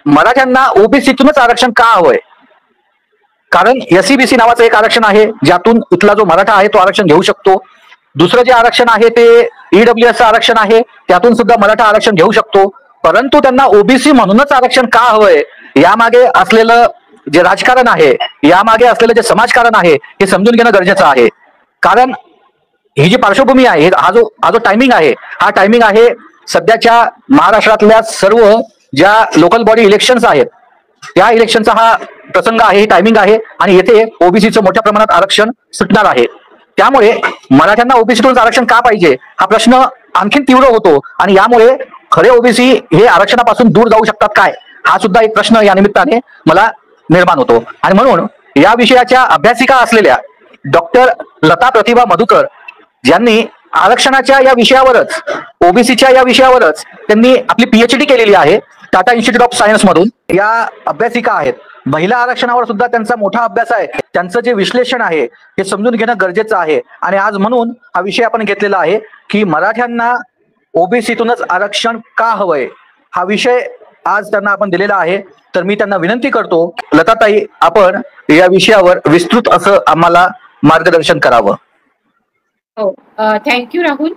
मराठ्यांना ओबीसीतूनच आरक्षण का हवंय? कारण एससीबीसी नावाचं एक आरक्षण आहे ज्यातून इथला जो मराठा आहे तो आरक्षण घेऊ शकतो. दुसरं जे आरक्षण आहे ते ईडब्ल्यूएसचं आरक्षण आहे, त्यातून सुद्धा मराठा आरक्षण घेऊ शकतो. परंतु त्यांना ओबीसी म्हणूनच आरक्षण का हवंय, यामागे असलेलं जे राजकारण आहे, यामागे असलेलं जे समाजकारण आहे, हे समजून घेणं गरजेचं आहे. कारण ही जी पार्श्वभूमी आहे, हा जो टायमिंग आहे, हा टायमिंग आहे सध्याच्या महाराष्ट्रातल्या सर्व ज्या लोकल बॉडी इलेक्शन्स आहेत त्या इलेक्शनचा हा प्रसंग आहे, टायमिंग आहे. आणि येथे ओबीसीचं मोठ्या प्रमाणात आरक्षण सुटणार आहे. त्यामुळे मराठ्यांना ओबीसीतून आरक्षण का पाहिजे हा प्रश्न आणखीन तीव्र होतो. आणि यामुळे खरे ओबीसी हे आरक्षणापासून दूर जाऊ शकतात काय, हा सुद्धा एक प्रश्न या निमित्ताने मला निर्माण होतो. आणि म्हणून या विषयाच्या अभ्यासिका असलेल्या डॉक्टर लता प्रतिभा मधुकर ज्यांनी आरक्षणाच्या या विषयावरच, ओबीसीच्या या विषयावरच त्यांनी आपली पीएचडी केलेली आहे टाटा इन्स्टिट्यूट ऑफ सायन्स मधून, या अभ्यासिका आहेत. महिला आरक्षणावर सुद्धा त्यांचा मोठा अभ्यास आहे. त्यांचं जे विश्लेषण आहे हे समजून घेणं गरजेचं आहे. आणि आज म्हणून हा विषय आपण घेतलेला आहे की मराठ्यांना ओबीसीतूनच आरक्षण का हवंय, हा विषय आज त्यांना आपण दिलेला आहे. तर मी त्यांना विनंती करतो, लताताई आपण या विषयावर विस्तृत असं आम्हाला मार्गदर्शन करावं. हो, थँक्यू राहुल.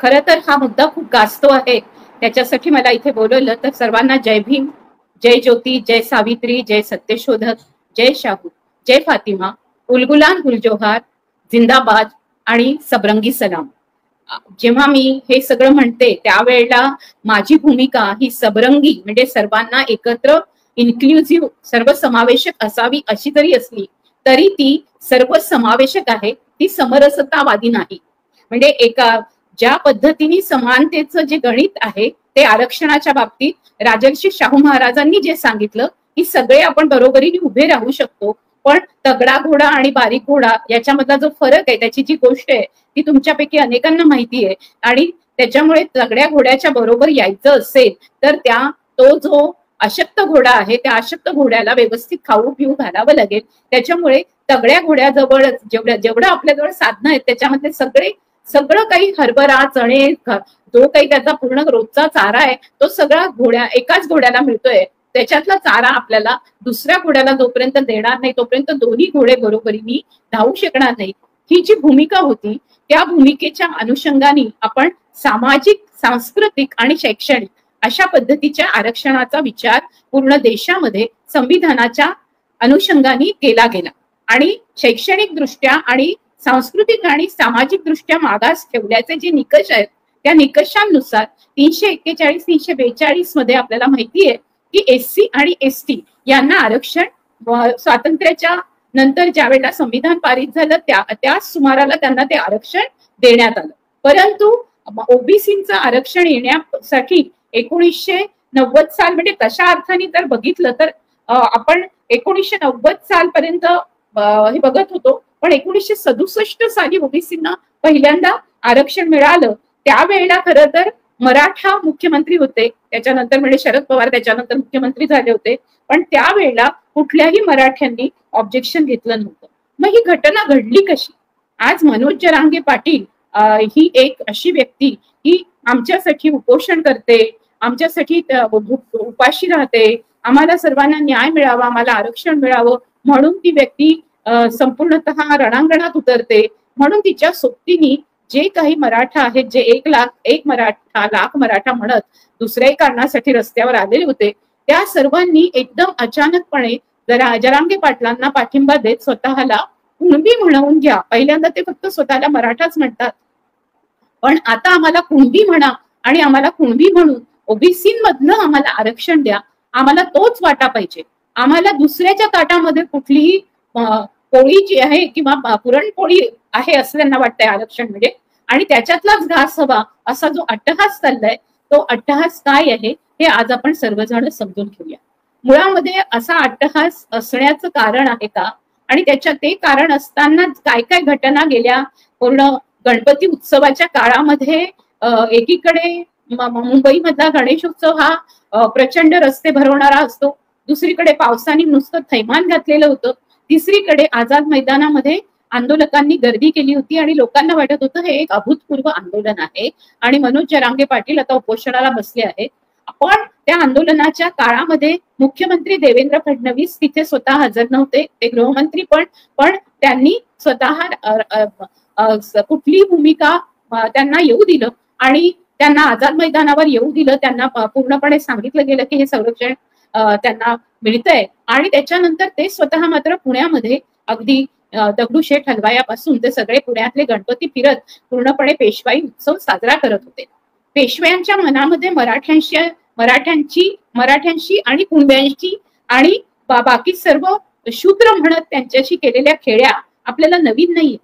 खरं तर हा मुद्दा खूप गाजतो आहे, त्याच्यासाठी मला इथे बोलवलं. तर सर्वांना जय भीम, जय ज्योती, जय सावित्री, जय सत्यशोधक, जय शाहू, जय फातिमा, उलगुलान गुलजोहार, जिंदाबाद आणि सबरंगी सलाम. जेव्हा मी हे सगळं म्हणते त्यावेळेला माझी भूमिका ही सबरंगी म्हणजे सर्वांना एकत्र, इन्क्लुझिव्ह, सर्वसमावेशक असावी अशी जरी असली तरी ती सर्वसमावेशक आहे, ती समरसतावादी नाही. म्हणजे एका ज्या पद्धतीने समानतेचं जे गणित आहे ते आरक्षणाच्या बाबतीत राजर्षी शाहू महाराजांनी जे सांगितलं की सगळे आपण बरोबरीने उभे राहू शकतो, पण तगडा घोडा आणि बारीक घोडा याच्यामधला जो फरक आहे, त्याची जी गोष्ट आहे ती तुमच्यापैकी अनेकांना माहिती आहे. आणि त्याच्यामुळे तगड्या घोड्याच्या बरोबर यायचं असेल तर तो जो अशक्त घोडा आहे त्या अशक्त घोड्याला व्यवस्थित खाऊ पिऊ घालावं लागेल. त्याच्यामुळे तगड्या घोड्याजवळ जेवढं आपल्याजवळ साधनं आहेत त्याच्यामध्ये सगळं काही हरभरा, चणे, जो काही त्याचा पूर्ण रोजचा चारा आहे तो सगळा एकाच घोड्याला मिळतोय. त्याच्यातला चारा आपल्याला दुसऱ्या घोड्याला जोपर्यंत देणार नाही तोपर्यंत दोन्ही घोडे बरोबरीने धावू शकणार नाही. ही जी भूमिका होती त्या भूमिकेच्या अनुषंगाने आपण सामाजिक, सांस्कृतिक आणि शैक्षणिक अशा पद्धतीच्या आरक्षणाचा विचार पूर्ण देशामध्ये संविधानाच्या अनुषंगाने केला गेला. आणि शैक्षणिक दृष्ट्या आणि सांस्कृतिक आणि सामाजिक दृष्ट्या मागास ठेवल्याचे जे निकष आहेत त्या निकषांनुसार 341, 342 मध्ये आपल्याला माहितीये की एससी आणि एसटी यांना आरक्षण स्वातंत्र्याच्या नंतर ज्या वेळेला संविधान पारित झालं त्याच सुमाराला त्यांना ते आरक्षण देण्यात आलं. परंतु ओबीसीचं आरक्षण येण्यासाठी 1990 साल म्हणजे तशा अर्थाने जर बघितलं तर आपण 1990 सालपर्यंत हे बघत होतो, पण 1967 साली ओबीसींना पहिल्यांदा आरक्षण मिळालं. त्यावेळेला खरं तर मराठा मुख्यमंत्री होते, त्याच्यानंतर म्हणजे शरद पवार त्याच्यानंतर मुख्यमंत्री झाले होते, पण त्यावेळेला कुठल्याही मराठ्यांनी ऑब्जेक्शन घेतलं नव्हतं. मग ही घटना घडली कशी? आज मनोज जरांगे पाटील ही एक अशी व्यक्ती की आमच्यासाठी उपोषण करते, आमच्यासाठी उपाशी राहते, आम्हाला सर्वांना न्याय मिळावा, आम्हाला आरक्षण मिळावं म्हणून ती व्यक्ती संपूर्णतः रणांगणात उतरते. म्हणून तिच्या सोबतीने जे काही मराठा आहेत, जे 1 लाख मराठा म्हणत दुसऱ्याही कारणासाठी रस्त्यावर आलेले होते, त्या सर्वांनी एकदम अचानकपणे जरांगे पाटलांना पाठिंबा देत स्वतःला कुणबी म्हणवून घ्या. पहिल्यांदा ते फक्त स्वतःला मराठाच म्हणतात, पण आता आम्हाला कुणबी म्हणा आणि आम्हाला कुणबी म्हणून ओबीसीमधनं आम्हाला आरक्षण द्या, आम्हाला तोच वाटा पाहिजे. आम्हाला दुसऱ्याच्या ताटामध्ये कुठलीही पोळी जी आहे किंवा पुरणपोळी आहे असं त्यांना वाटतंय आरक्षण म्हणजे, आणि त्याच्यातलाच घास हवा असा जो अट्टहास चाललाय तो अट्टहास काय आहे हे आज आपण सर्वजण समजून घेऊया. मुळामध्ये असा अट्टहास असण्याचं कारण आहे का, आणि ते कारण असताना काय काय घटना गेल्या पूर्ण गणपती उत्सवाच्या काळामध्ये एकीकडे मुंबईमधला गणेशोत्सव हा प्रचंड रस्ते भरवणारा असतो, दुसरीकडे पावसाने नुसतं थैमान घातलेलं होतं, तिसरीकडे आझाद मैदानामध्ये आंदोलकांनी गर्दी केली होती आणि लोकांना वाटत होतं हे एक अभूतपूर्व आंदोलन आहे आणि मनोज जरांगे पाटील आता उपोषणाला बसले आहेत. पण त्या आंदोलनाच्या काळामध्ये मुख्यमंत्री देवेंद्र फडणवीस तिथे स्वतः हजर नव्हते, ते गृहमंत्री पण त्यांनी स्वतः कुठली भूमिका त्यांना येऊ दिलं आणि त्यांना आझाद मैदानावर येऊ दिलं. त्यांना पूर्णपणे सांगितलं गेलं की हे संरक्षण त्यांना मिळतंय आणि त्याच्यानंतर ते स्वतः मात्र पुण्यामध्ये अगदी दगडूशेठ हलवायापासून ते सगळे पुण्यातले गणपती फिरत पूर्णपणे पेशवाई उत्सव साजरा करत होते. पेशव्यांच्या मनामध्ये मराठ्यांची आणि कुणब्यांची आणि बाकी सर्व शूद्र म्हणत त्यांच्याशी केलेल्या खेळ्या आपल्याला नवीन नाही.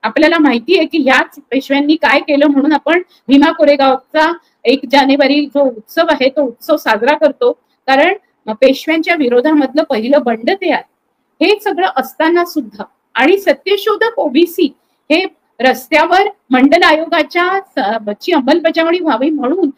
आपल्याला माहिती आहे की ह्याच पेशव्यांनी काय केलं म्हणून आपण भीमा कोरेगावचा 1 जानेवारी जो उत्सव आहे तो उत्सव साजरा करतो, कारण पेशव्यांच्या विरोधामधलं पहिलं बंड ते आहे. हे सगळं असताना सुद्धा आणि सत्यशोधक ओबीसी हे रस्त्यावर मंडल आयोगाच्या ची अंमलबजावणी व्हावी म्हणून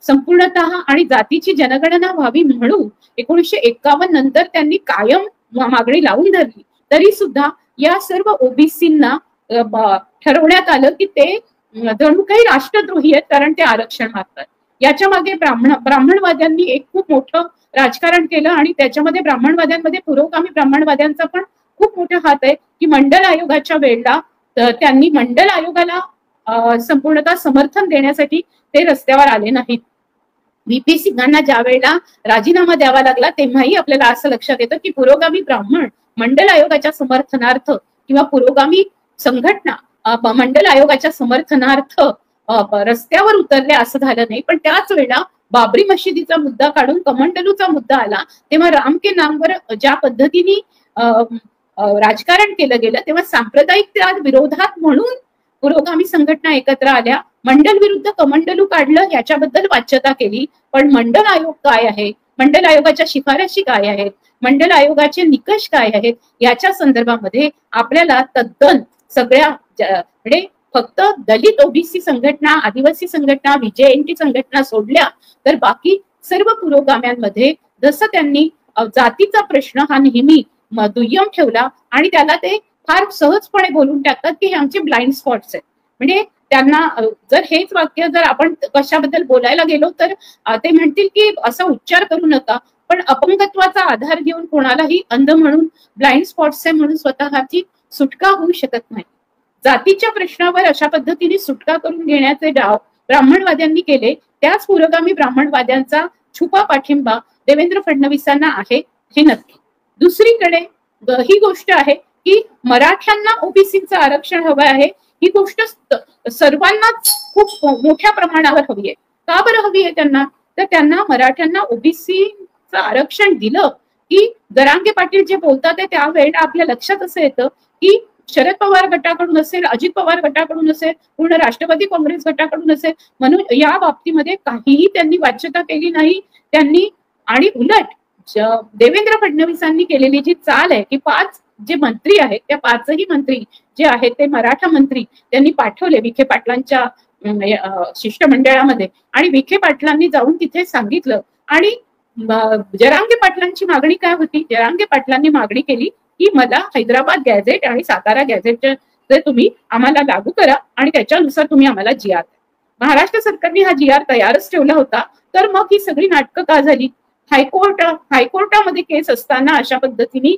संपूर्णतः आणि जातीची जनगणना व्हावी म्हणून 1951 नंतर त्यांनी कायम मागणी लावून धरली. तरी सुद्धा या सर्व ओबीसींना ठरवण्यात आलं की ते जणू काही राष्ट्रद्रोही आहेत, कारण ते आरक्षण मागतात. याच्या मागे ब्राह्मणवाद्यांनी एक खूप मोठं राजकारण केलं आणि त्याच्यामध्ये ब्राह्मणवाद्यांमध्ये पुरोगामी ब्राह्मणवाद्यांचा पण खूप मोठा हात आहे की मंडल आयोगाच्या वेळेला त्यांनी मंडल आयोगाला संपूर्णतः समर्थन देण्यासाठी ते रस्त्यावर आले नाहीत. व्हीपी सिंगांना ज्या वेळेला राजीनामा द्यावा लागला तेव्हाही आपल्याला असं लक्षात येतं की पुरोगामी ब्राह्मण मंडल आयोगाच्या समर्थनार्थ किंवा पुरोगामी संघटना मंडल आयोगाच्या समर्थनार्थ रस्त्यावर उतरले असं झालं नाही. पण त्याच वेळेला बाबरी मशिदीचा मुद्दा काढून कमंडलूचा मुद्दा आला तेव्हा राम के नामवर ज्या पद्धतीने राजकारण केलं गेलं तेव्हा सांप्रदायिक विरोधात म्हणून पुरोगामी संघटना एकत्र आल्या. मंडल विरुद्ध कमंडलू काढलं याच्याबद्दल वाच्यता केली, पण मंडल आयोग काय आहे, मंडल आयोगाच्या शिफारशी काय आहेत, मंडल आयोगाचे निकष काय आहेत याच्या संदर्भामध्ये आपल्याला तद्दन सगळ्या म्हणजे फक्त दलित ओबीसी संघटना, आदिवासी संघटना, व्हीजेएनटी संघटना सोडल्या तर बाकी सर्व पुरोगाम्यांमध्ये जसं त्यांनी जातीचा प्रश्न हा नेहमी दुय्यम ठेवला आणि त्याला ते फार सहजपणे बोलून टाकतात की हे आमचे ब्लाइंड स्पॉट्स आहेत. म्हणजे त्यांना जर हेच वाक्य जर आपण कशाबद्दल बोलायला गेलो तर ते म्हणतील की असा उच्चार करू नका, पण अपंगत्वाचा आधार घेऊन कोणालाही अंध म्हणून ब्लाइंड स्पॉट्स आहे म्हणून स्वतःची सुटका होऊ शकत नाही. जातीच्या प्रश्नावर अशा पद्धतीने सुटका करून घेण्याचे डाव ब्राह्मणवाद्यांनी केले. त्याच पुरोगामी ब्राह्मणवाद्यांचा छुपा पाठिंबा देवेंद्र फडणवीसांना आहे हे नक्की. दुसरीकडे ही गोष्ट आहे की मराठ्यांना ओबीसीचं आरक्षण हवं आहे. ही गोष्ट सर्वांनाच खूप मोठ्या प्रमाणावर हवी आहे. का बरं हवी आहे त्यांना, तर त्यांना मराठ्यांना ओबीसीचं आरक्षण दिलं की जरांगे पाटील जे बोलतात ते त्यावेळेला आपल्या लक्षात असं येतं की शरद पवार गटाकडून असेल, अजित पवार गटाकडून असेल, पूर्ण राष्ट्रवादी काँग्रेस गटाकडून असेल, म्हणून या बाबतीमध्ये काहीही त्यांनी वाच्यता केली नाही त्यांनी. आणि उलट देवेंद्र फडणवीसांनी केलेली जी चाल आहे की 5 जे मंत्री आहेत त्या 5ही मंत्री जे आहेत ते मराठा मंत्री त्यांनी पाठवले विखे पाटलांच्या शिष्टमंडळामध्ये आणि विखे पाटलांनी जाऊन तिथे सांगितलं. आणि जरांगे पाटलांची मागणी काय होती, जरांगे पाटलांनी मागणी केली की मला हैदराबाद गॅझेट आणि सातारा गॅझेट तुम्ही आम्हाला लागू करा आणि त्याच्यानुसार तुम्ही आम्हाला जीआर. महाराष्ट्र सरकारने हा जीआर तयारच ठेवला होता. तर मग ही सगळी नाटकं का झाली. हायकोर्टामध्ये केस असताना अशा पद्धतीने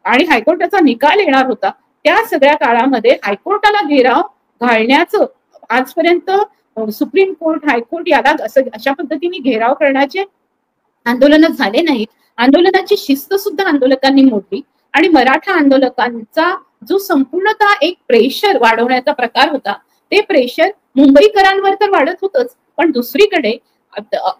आणि हायकोर्टाचा निकाल येणार होता त्या सगळ्या काळामध्ये हायकोर्टाला घेराव घालण्याचं आजपर्यंत सुप्रीम कोर्ट, हायकोर्ट याला अशा पद्धतीने घेराव करण्याचे आंदोलन झाले नाहीत. आंदोलनाची शिस्त सुद्धा आंदोलकांनी मोडली आणि मराठा आंदोलकांचा जो संपूर्णतः एक प्रेशर वाढवण्याचा प्रकार होता ते प्रेशर मुंबईकरांवर तर वाढत होतच, पण दुसरीकडे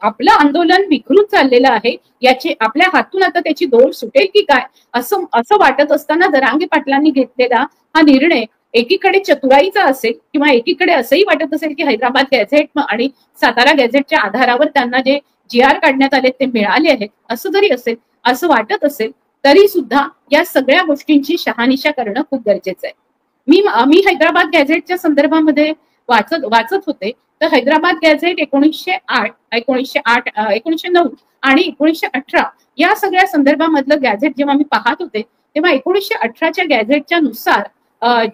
आपलं आंदोलन विखरून चाललेलं आहे याचे आपल्या हातून आता त्याची दोर सुटेल की काय असं वाटत असताना जरांगे पाटलांनी घेतलेला हा निर्णय एकीकडे चतुराईचा असेल किंवा एकीकडे असंही वाटत असेल की हैदराबाद गॅझेट आणि सातारा गॅझेटच्या आधारावर त्यांना जे जीआर काढण्यात आले ते मिळाले आहेत असं जरी असेल, असं वाटत असेल तरी सुद्धा या सगळ्या गोष्टींची शहानिशा करणं खूप गरजेचं आहे. मी हैदराबाद गॅझेटच्या संदर्भामध्ये वाचत होते तर हैदराबाद गॅझेट 1908, 1909 आणि 1918 या सगळ्या संदर्भामधलं गॅझेट जेव्हा मी पाहत होते तेव्हा 1918च्या गॅझेटच्या नुसार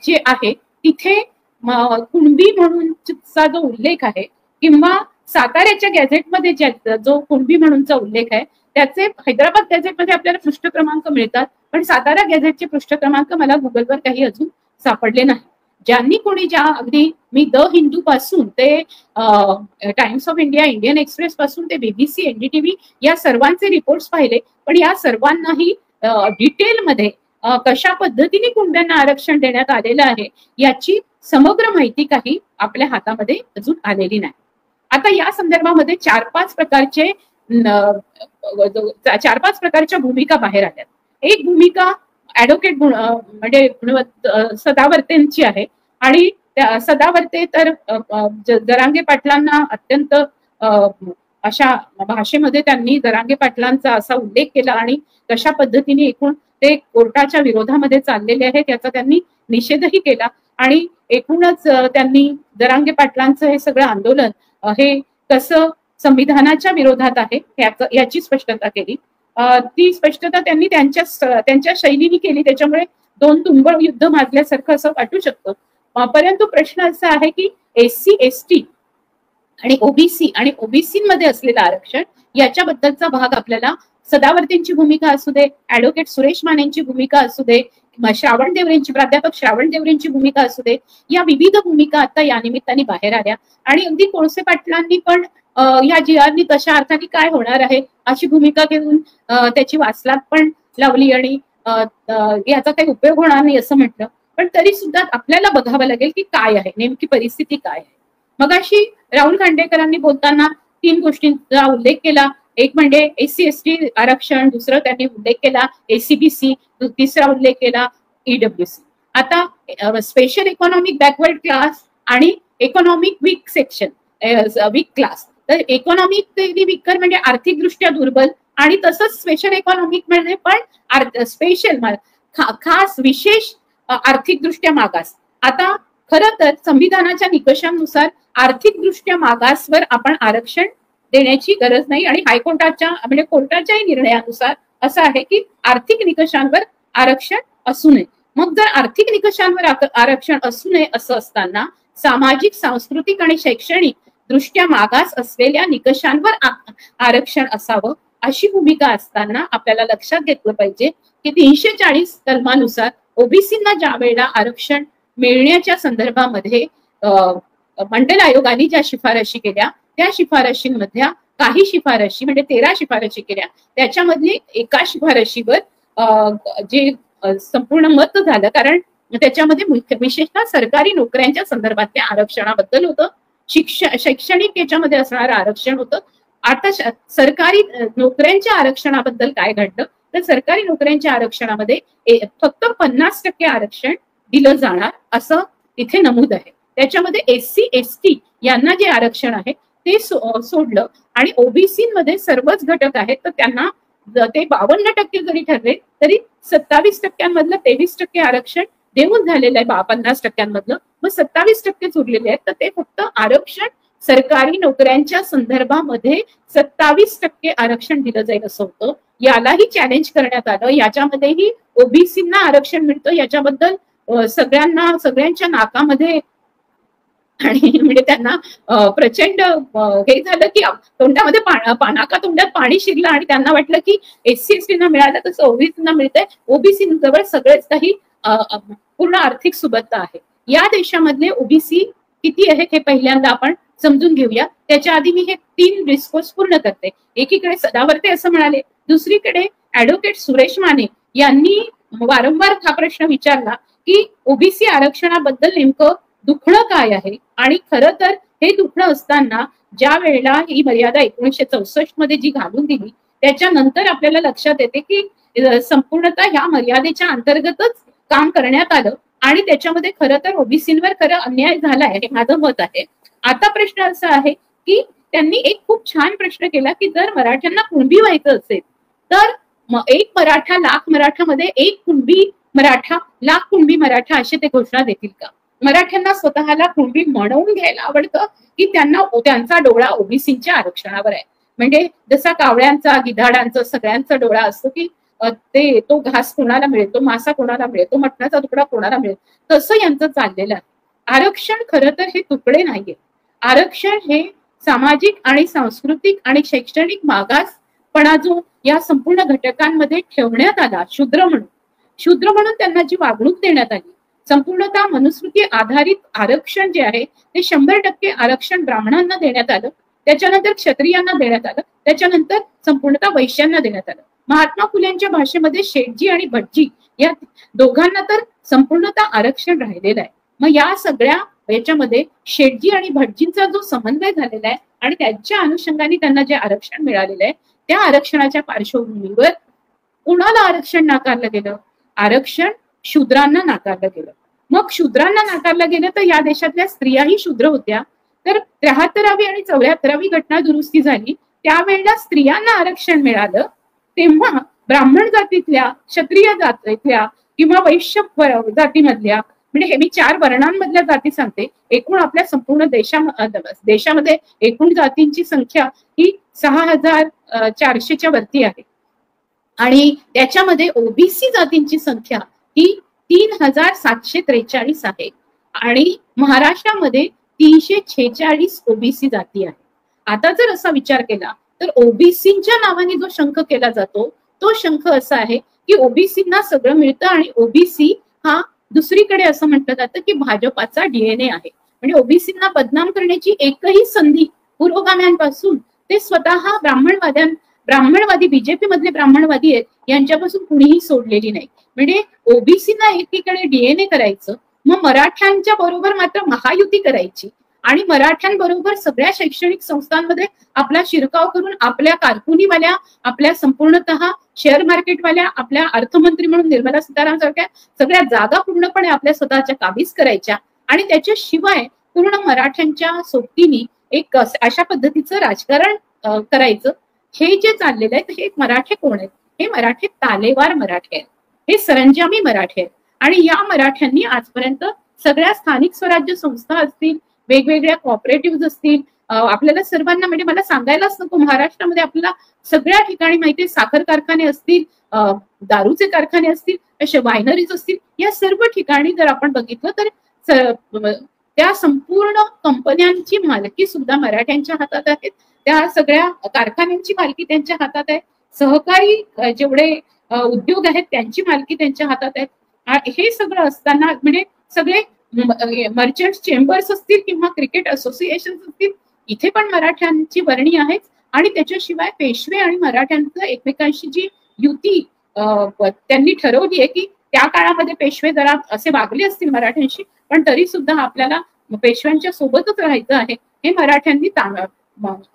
जे आहे तिथे कुणबी म्हणूनचा जो उल्लेख आहे किंवा साताऱ्याच्या गॅझेटमध्ये जो कुणबी म्हणूनचा उल्लेख आहे त्याचे हैदराबाद गॅझेटमध्ये आपल्याला पृष्ठ क्रमांक मिळतात, पण सातारा गॅझेटचे पृष्ठ क्रमांक मला गुगलवर काही अजून सापडले नाही. ज्यांनी कोणी ज्या अगदी मी द हिंदू पासून ते times of India, Indian express पासून ते BBC, NDTV या सर्वांचे रिपोर्ट्स पाहिले, पण या सर्वांनाही डिटेलमध्ये कशा पद्धतीने कुणब्यांना आरक्षण देण्यात आलेलं आहे याची समग्र माहिती काही आपल्या हातामध्ये अजून आलेली नाही. आता या संदर्भामध्ये 4-5 प्रकारच्या भूमिका बाहेर आल्यात. एक भूमिका ऍडव्होकेट म्हणजे सदावर्तेंची आहे, आणि सदावर्ते तर जरांगे पाटलांना अत्यंत अशा भाषेमध्ये त्यांनी जरांगे पाटलांचा असा उल्लेख केला आणि कशा पद्धतीने एकूण ते कोर्टाच्या विरोधामध्ये चाललेले आहेत याचा त्यांनी निषेधही केला, आणि एकूणच त्यांनी जरांगे पाटलांचं हे सगळं आंदोलन हे कसं संविधानाच्या विरोधात आहे याची स्पष्टता केली. ती स्पष्टता त्यांनी त्यांच्या शैलीने केली, त्याच्यामुळे दोन तुंबळ युद्ध माजल्यासारखं असं वाटू शकतं. परंतु प्रश्न असा आहे की SC, ST आणि OBC आणि OBC मध्ये असलेलं आरक्षण याच्याबद्दलचा भाग आपल्याला सदावर्तींची भूमिका असू दे, ऍडव्होकेट सुरेश मानेंची भूमिका असू दे, प्राध्यापक श्रावण देवरेंची भूमिका असू दे, या विविध भूमिका आता या निमित्ताने बाहेर आल्या. आणि अगदी कोळसे पाटलांनी पण या GRनी तशा अर्थाने काय होणार आहे अशी भूमिका घेऊन त्याची वासलात पण लावली आणि याचा काही उपयोग होणार नाही असं म्हटलं. पण तरी सुद्धा आपल्याला बघावं लागेल की काय आहे नेमकी परिस्थिती काय आहे. मगाशी राहुल खांडेकरांनी बोलताना 3 गोष्टींचा उल्लेख केला. एक म्हणजे SC, ST आरक्षण, दुसरं त्यांनी उल्लेख केला SCBC, तिसरा उल्लेख केला EWC. आता स्पेशल इकॉनॉमिक बॅकवर्ड क्लास आणि economic weak section, weak class. तर इकॉनॉमिक वीकर म्हणजे आर्थिकदृष्ट्या दुर्बल, आणि तसंच स्पेशल इकॉनॉमिक म्हणजे पण स्पेशल खास विशेष आर्थिकदृष्ट्या मागास. आता खरं तर संविधानाच्या निकषांनुसार आर्थिकदृष्ट्या मागासवर आपण आरक्षण देण्याची गरज नाही, आणि हायकोर्टाच्या म्हणजे कोर्टाच्याही निर्णयानुसार असं आहे की आर्थिक निकषांवर आरक्षण असू नये. मग जर आर्थिक निकषांवर आरक्षण असू नये असं असताना सामाजिक, सांस्कृतिक आणि शैक्षणिक दृष्ट्या मागास असलेल्या निकषांवर आरक्षण असावं अशी भूमिका असताना आपल्याला लक्षात घेतलं पाहिजे की 340 कलमानुसार OBCंना ज्या वेळेला आरक्षण मिळण्याच्या संदर्भामध्ये मंडल आयोगाने ज्या शिफारशी केल्या त्या शिफारशींमधल्या काही शिफारशी म्हणजे 13 शिफारशी केल्या, त्याच्यामधली एका शिफारशीवर जे संपूर्ण मत झालं, कारण त्याच्यामध्ये विशेषतः सरकारी नोकऱ्यांच्या संदर्भातल्या आरक्षणाबद्दल होतं, शैक्षणिक याच्यामध्ये असणारं आरक्षण होतं. आता सरकारी नोकऱ्यांच्या आरक्षणाबद्दल काय घडलं तर सरकारी नोकऱ्यांच्या आरक्षणामध्ये फक्त 50% आरक्षण दिलं जाणार असं तिथे नमूद आहे. त्याच्यामध्ये SC, ST यांना जे आरक्षण आहे ते सोडलं, आणि OBCमध्ये सर्वच घटक आहेत तर त्यांना ते 52% जरी ठरले तरी 27% 23% आरक्षण देऊन झालेलं आहे 50% मग 27% उरलेले आहेत. तर ते फक्त आरक्षण सरकारी नोकऱ्यांच्या संदर्भामध्ये 27% आरक्षण दिलं जाईल असं होतं. यालाही चॅलेंज करण्यात आलं. याच्यामध्येही OBCंना आरक्षण मिळतं याच्याबद्दल सगळ्यांच्या नाकामध्ये आणि म्हणजे त्यांना प्रचंड हे झालं की तोंडामध्ये तोंडात पाणी शिरलं, आणि त्यांना वाटलं की SC, STना मिळालं तसं OBCंना मिळतंय. OBC जवळ सगळेच काही पूर्ण आर्थिक सुबत्ता आहे. या देशामधले OBC किती आहेत हे पहिल्यांदा आपण समजून घेऊया. त्याच्या आधी मी हे 3 डिस्कोर्स पूर्ण करते. एकीकडे सदावर्ते असं म्हणाले, दुसरीकडे ऍडव्होकेट सुरेश माने यांनी वारंवार हा प्रश्न विचारला की OBC आरक्षणाबद्दल नेमकं दुखणं काय आहे, आणि खरं तर हे दुखणं असताना ज्या वेळेला ही मर्यादा 1964 मध्ये जी घालून दिली त्याच्यानंतर आपल्याला लक्षात येते की संपूर्णतः ह्या मर्यादेच्या अंतर्गतच काम करण्यात आलं, आणि त्याच्यामध्ये खरं तर OBCंवर खरं अन्याय झालाय हे माझं मत आहे. आता प्रश्न असा आहे की त्यांनी एक खूप छान प्रश्न केला की जर मराठ्यांना कुणबी व्हायचं असेल तर एक मराठा लाख मराठामध्ये एक कुणबी मराठा लाख कुणबी मराठा असे ते घोषणा देतील का? मराठ्यांना स्वतःला कुणबी म्हणवून घ्यायला आवडतं की त्यांचा डोळा OBCंच्या आरक्षणावर आहे? म्हणजे जसा कावळ्यांचा, गिधाडांचा सगळ्यांचा डोळा असतो की तो घास कोणाला मिळेल, तो मासा कोणाला मिळेल, तो मटणाचा तुकडा कोणाला मिळेल, तसं यांचं चाललेलं आहे. आरक्षण खरं तर हे तुकडे नाहीये. आरक्षण हे सामाजिक आणि सांस्कृतिक आणि शैक्षणिक मागासपणा जो या संपूर्ण घटकांमध्ये ठेवण्यात आला शूद्र म्हणून त्यांना जी वागणूक देण्यात आली, संपूर्णतः मनुस्मृती आधारित आरक्षण जे आहे ते 100% आरक्षण ब्राह्मणांना देण्यात आलं, त्याच्यानंतर क्षत्रियांना देण्यात आलं, त्याच्यानंतर संपूर्णतः वैश्यांना देण्यात आलं. महात्मा फुलेंच्या भाषेमध्ये शेठजी आणि भटजी या दोघांना तर संपूर्णतः आरक्षण राहिलेलं आहे. मग या सगळ्या याच्यामध्ये शेठजी आणि भटजींचा जो समन्वय झालेला आहे आणि त्यांच्या अनुषंगाने त्यांना जे आरक्षण मिळालेलं आहे त्या आरक्षणाच्या पार्श्वभूमीवर कुणाला आरक्षण नाकारलं गेलं? आरक्षण शूद्रांना नाकारलं गेलं. मग शूद्रांना नाकारलं गेलं तर या देशातल्या स्त्रियाही शूद्र होत्या. तर 73वी आणि 74वी घटना दुरुस्ती झाली, त्यावेळेला स्त्रियांना आरक्षण मिळालं, तेव्हा ब्राह्मण जातीतल्या, क्षत्रिय जातीतल्या किंवा वैश्य जातीमधल्या, म्हणजे हे मी 4 वर्णांमधल्या जाती सांगते, एकूण आपल्या संपूर्ण देशामध्ये एकूण जातींची संख्या ही 6400च्या वरती आहे आणि त्याच्यामध्ये ओबीसी जातींची संख्या ही 3743 आहे आणि महाराष्ट्रामध्ये 346 ओबीसी जाती आहे. आता जर असा विचार केला तर ओबीसीच्या नावाने जो शंख केला जातो तो शंख असा आहे की ओबीसींना सगळं मिळतं आणि ओबीसी हा दुसरीकडे असं म्हटलं जातं की भाजपाचा डीएनए आहे. म्हणजे ओबीसींना बदनाम करण्याची एकही संधी पुरोगाम्यांपासून ते स्वतः ब्राह्मणवादी बीजेपी मधले ब्राह्मणवादी आहेत यांच्यापासून कुणीही सोडलेली नाही. म्हणजे ओबीसींना एकीकडे डीएनए करायचं, मग मराठ्यांच्या बरोबर मात्र महायुती करायची आणि मराठ्यांबरोबर सगळ्या शैक्षणिक संस्थांमध्ये आपला शिरकाव करून आपल्या कारकुनीवाल्या, आपल्या संपूर्णतः शेअर मार्केटवाल्या, आपल्या अर्थमंत्री म्हणून निर्मला सीतारामन सारख्या सगळ्या जागा पूर्णपणे आपल्या स्वतःच्या काबीज करायच्या आणि त्याच्याशिवाय पूर्ण मराठ्यांच्या सोबतीने एक अशा पद्धतीचं राजकारण करायचं. हे जे चाललेलं आहे हे मराठे कोण आहेत? हे मराठे तालेवार मराठे आहेत, हे सरंजामी मराठे आहेत आणि या मराठ्यांनी आजपर्यंत सगळ्या स्थानिक स्वराज्य संस्था असतील, वेगवेगळ्या कॉपरेटिव्ह असतील, आपल्याला सर्वांना म्हणजे मला सांगायलाच नको, महाराष्ट्रामध्ये आपल्याला सगळ्या ठिकाणी माहिती आहे, साखर कारखाने असतील, दारूचे कारखाने असतील, असे वायनरीज असतील, या सर्व ठिकाणी जर आपण बघितलं तर त्या संपूर्ण कंपन्यांची मालकी सुद्धा मराठ्यांच्या हातात आहे. त्या सगळ्या कारखान्यांची मालकी त्यांच्या हातात आहे. सहकारी जेवढे उद्योग आहेत त्यांची मालकी त्यांच्या हातात आहे. हे सगळं असताना म्हणजे सगळे मर्चंट चेंबर्स असतील किंवा क्रिकेट असोसिएशन असतील, इथे पण मराठ्यांची वर्णी आहेच आणि त्याच्याशिवाय पेशवे आणि मराठ्यांचं एकमेकांशी जी युती त्यांनी ठरवली आहे की त्या काळामध्ये पेशवे जरा असे वागले असतील मराठ्यांशी, पण तरी सुद्धा आपल्याला पेशव्यांच्या सोबतच राहायचं आहे हे मराठ्यांनी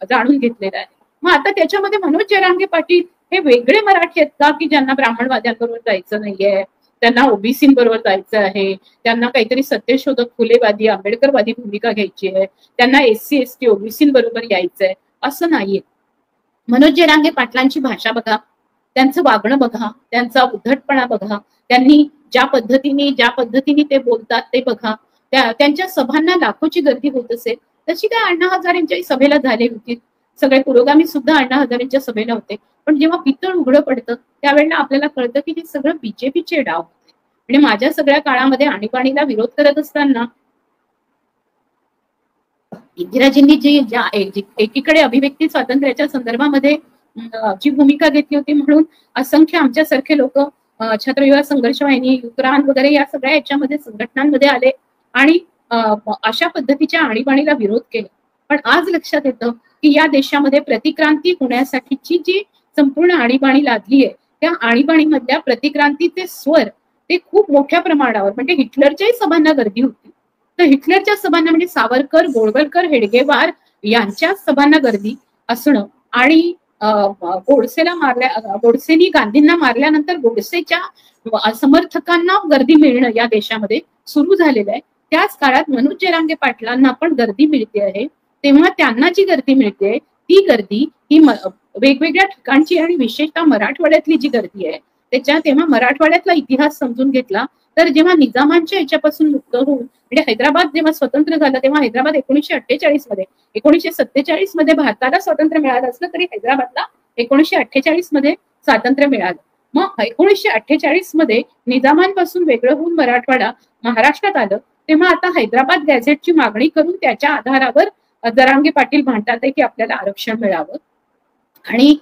जाणून घेतलेलं आहे. मग आता त्याच्यामध्ये मनोज जरांगे पाटील हे वेगळे मराठी आहेत का की ज्यांना ब्राह्मणवाद्यांबरोबर जायचं नाहीये, त्यांना ओबीसी बरोबर जायचं आहे, त्यांना काहीतरी सत्यशोधक फुलेवादी आंबेडकरवादी भूमिका घ्यायची आहे, त्यांना एससी एसटी ओबीसी बरोबर यायचंय, असं नाहीये. मनोज जरांगे पाटलांची भाषा बघा, त्यांचं वागणं बघा, त्यांचा उद्धटपणा बघा, त्यांनी ज्या पद्धतीने ते बोलतात ते बघा. त्यांच्या सभांना लाखोची गर्दी होत असेल, तशी काय अण्णा हजारेंच्या सभेला झाली होती, सगळे पुरोगामी सुद्धा अण्णा हजारेंच्या सभेला होते. पण जेव्हा पितळ उघडं पडतं त्यावेळेला आपल्याला कळतं की हे सगळं बीजेपीचे डाव होते. म्हणजे माझ्या सगळ्या काळामध्ये आणीबाणीला विरोध करत असताना इंदिराजींनी जी एकीकडे अभिव्यक्ती स्वातंत्र्याच्या संदर्भामध्ये जी भूमिका घेतली होती म्हणून असंख्य आमच्यासारखे लोक छत्रयुवा संघर्ष वाहिनी, युक्रांत वगैरे या सगळ्या याच्यामध्ये संघटनांमध्ये आले आणि अशा पद्धतीच्या आणीबाणीला विरोध केला. पण आज लक्षात येतं की या देशामध्ये प्रतिक्रांती होण्यासाठीची जी संपूर्ण आणीबाणी लादली आहे त्या आणीबाणीमधल्या प्रतिक्रांतीचे स्वर ते खूप मोठ्या प्रमाणावर, म्हणजे हिटलरच्याही सभांना गर्दी होती, तर हिटलरच्या सभांना म्हणजे सावरकर, गोळवलकर, हेडगेवार यांच्या सभांना गर्दी असणं आणि गोडसेनी गांधींना मारल्यानंतर गोडसेच्या समर्थकांना गर्दी मिळणं या देशामध्ये सुरू झालेलं आहे. त्याच काळात मनोज जरांगे पाटलांना पण गर्दी मिळते आहे. तेव्हा त्यांना जी गर्दी मिळते ती गर्दी ही वेगवेगळ्या ठिकाणची आणि विशेषतः मराठवाड्यातली जी गर्दी आहे त्याच्या तेव्हा मराठवाड्यातला इतिहास समजून घेतला तर जेव्हा निजामांच्या याच्यापासून मुक्त होऊन म्हणजे हैदराबाद जेव्हा स्वतंत्र झालं तेव्हा हैदराबाद 1947 मध्ये भारताला स्वातंत्र्य मिळालं असलं तरी हैदराबादला 1948 मध्ये स्वातंत्र्य मिळालं. मग 1948 मध्ये निजामांपासून वेगळं होऊन मराठवाडा महाराष्ट्रात आलं तेव्हा आता हैदराबाद गॅझेटची मागणी करून त्याच्या आधारावर जरांगे पाटील म्हणतात आहे की आपल्याला आरक्षण मिळावं. आणि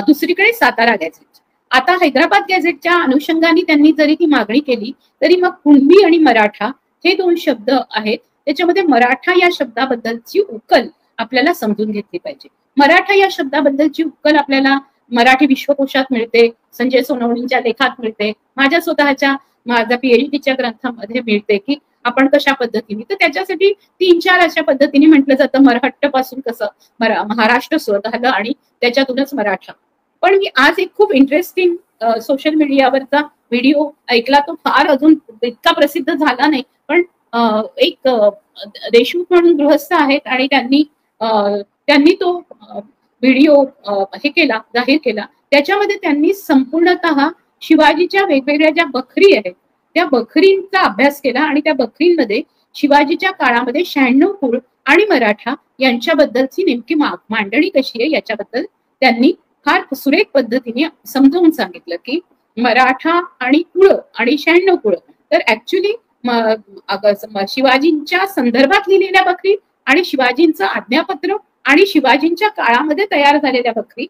दुसरीकडे सातारा गॅझेट. आता हैदराबाद गॅझेटच्या अनुषंगाने त्यांनी जरी ती मागणी केली तरी मग कुणबी आणि मराठा हे दोन शब्द आहेत, त्याच्यामध्ये मराठा या शब्दाबद्दलची उकल आपल्याला समजून घेतली पाहिजे. मराठा या शब्दाबद्दलची उकल आपल्याला मराठी विश्वकोशात मिळते, संजय सोनवणींच्या लेखात मिळते, माझ्या पीएचडीच्या ग्रंथामध्ये मिळते की आपण कशा पद्धतीने. तर त्याच्यासाठी 3-4 अशा पद्धतीने म्हटलं जातं. मराठा पासून कसं महाराष्ट्र सुरू झालं आणि त्याच्यातूनच मराठा. पण मी आज एक खूप इंटरेस्टिंग सोशल मीडियावरचा व्हिडिओ ऐकला, तो फार अजून इतका प्रसिद्ध झाला नाही, पण एक देशमुख म्हणून गृहस्थ आहेत आणि त्यांनी तो व्हिडिओ हे केला, जाहीर केला. त्याच्यामध्ये त्यांनी संपूर्णतः शिवाजीच्या वेगवेगळ्या ज्या बखरी आहेत त्या बखरींचा अभ्यास केला आणि त्या बखरींमध्ये शिवाजीच्या काळामध्ये 96 कुळ आणि मराठा यांच्याबद्दलची नेमकी मांडणी कशी आहे याच्याबद्दल त्यांनी फार सुरेख पद्धतीने समजावून सांगितलं की मराठा आणि कुळ आणि 96 कुळ तर ऍक्च्युली शिवाजींच्या संदर्भात लिहिलेल्या बखरी आणि शिवाजींचं आज्ञापत्र आणि शिवाजींच्या काळामध्ये तयार झालेल्या बखरी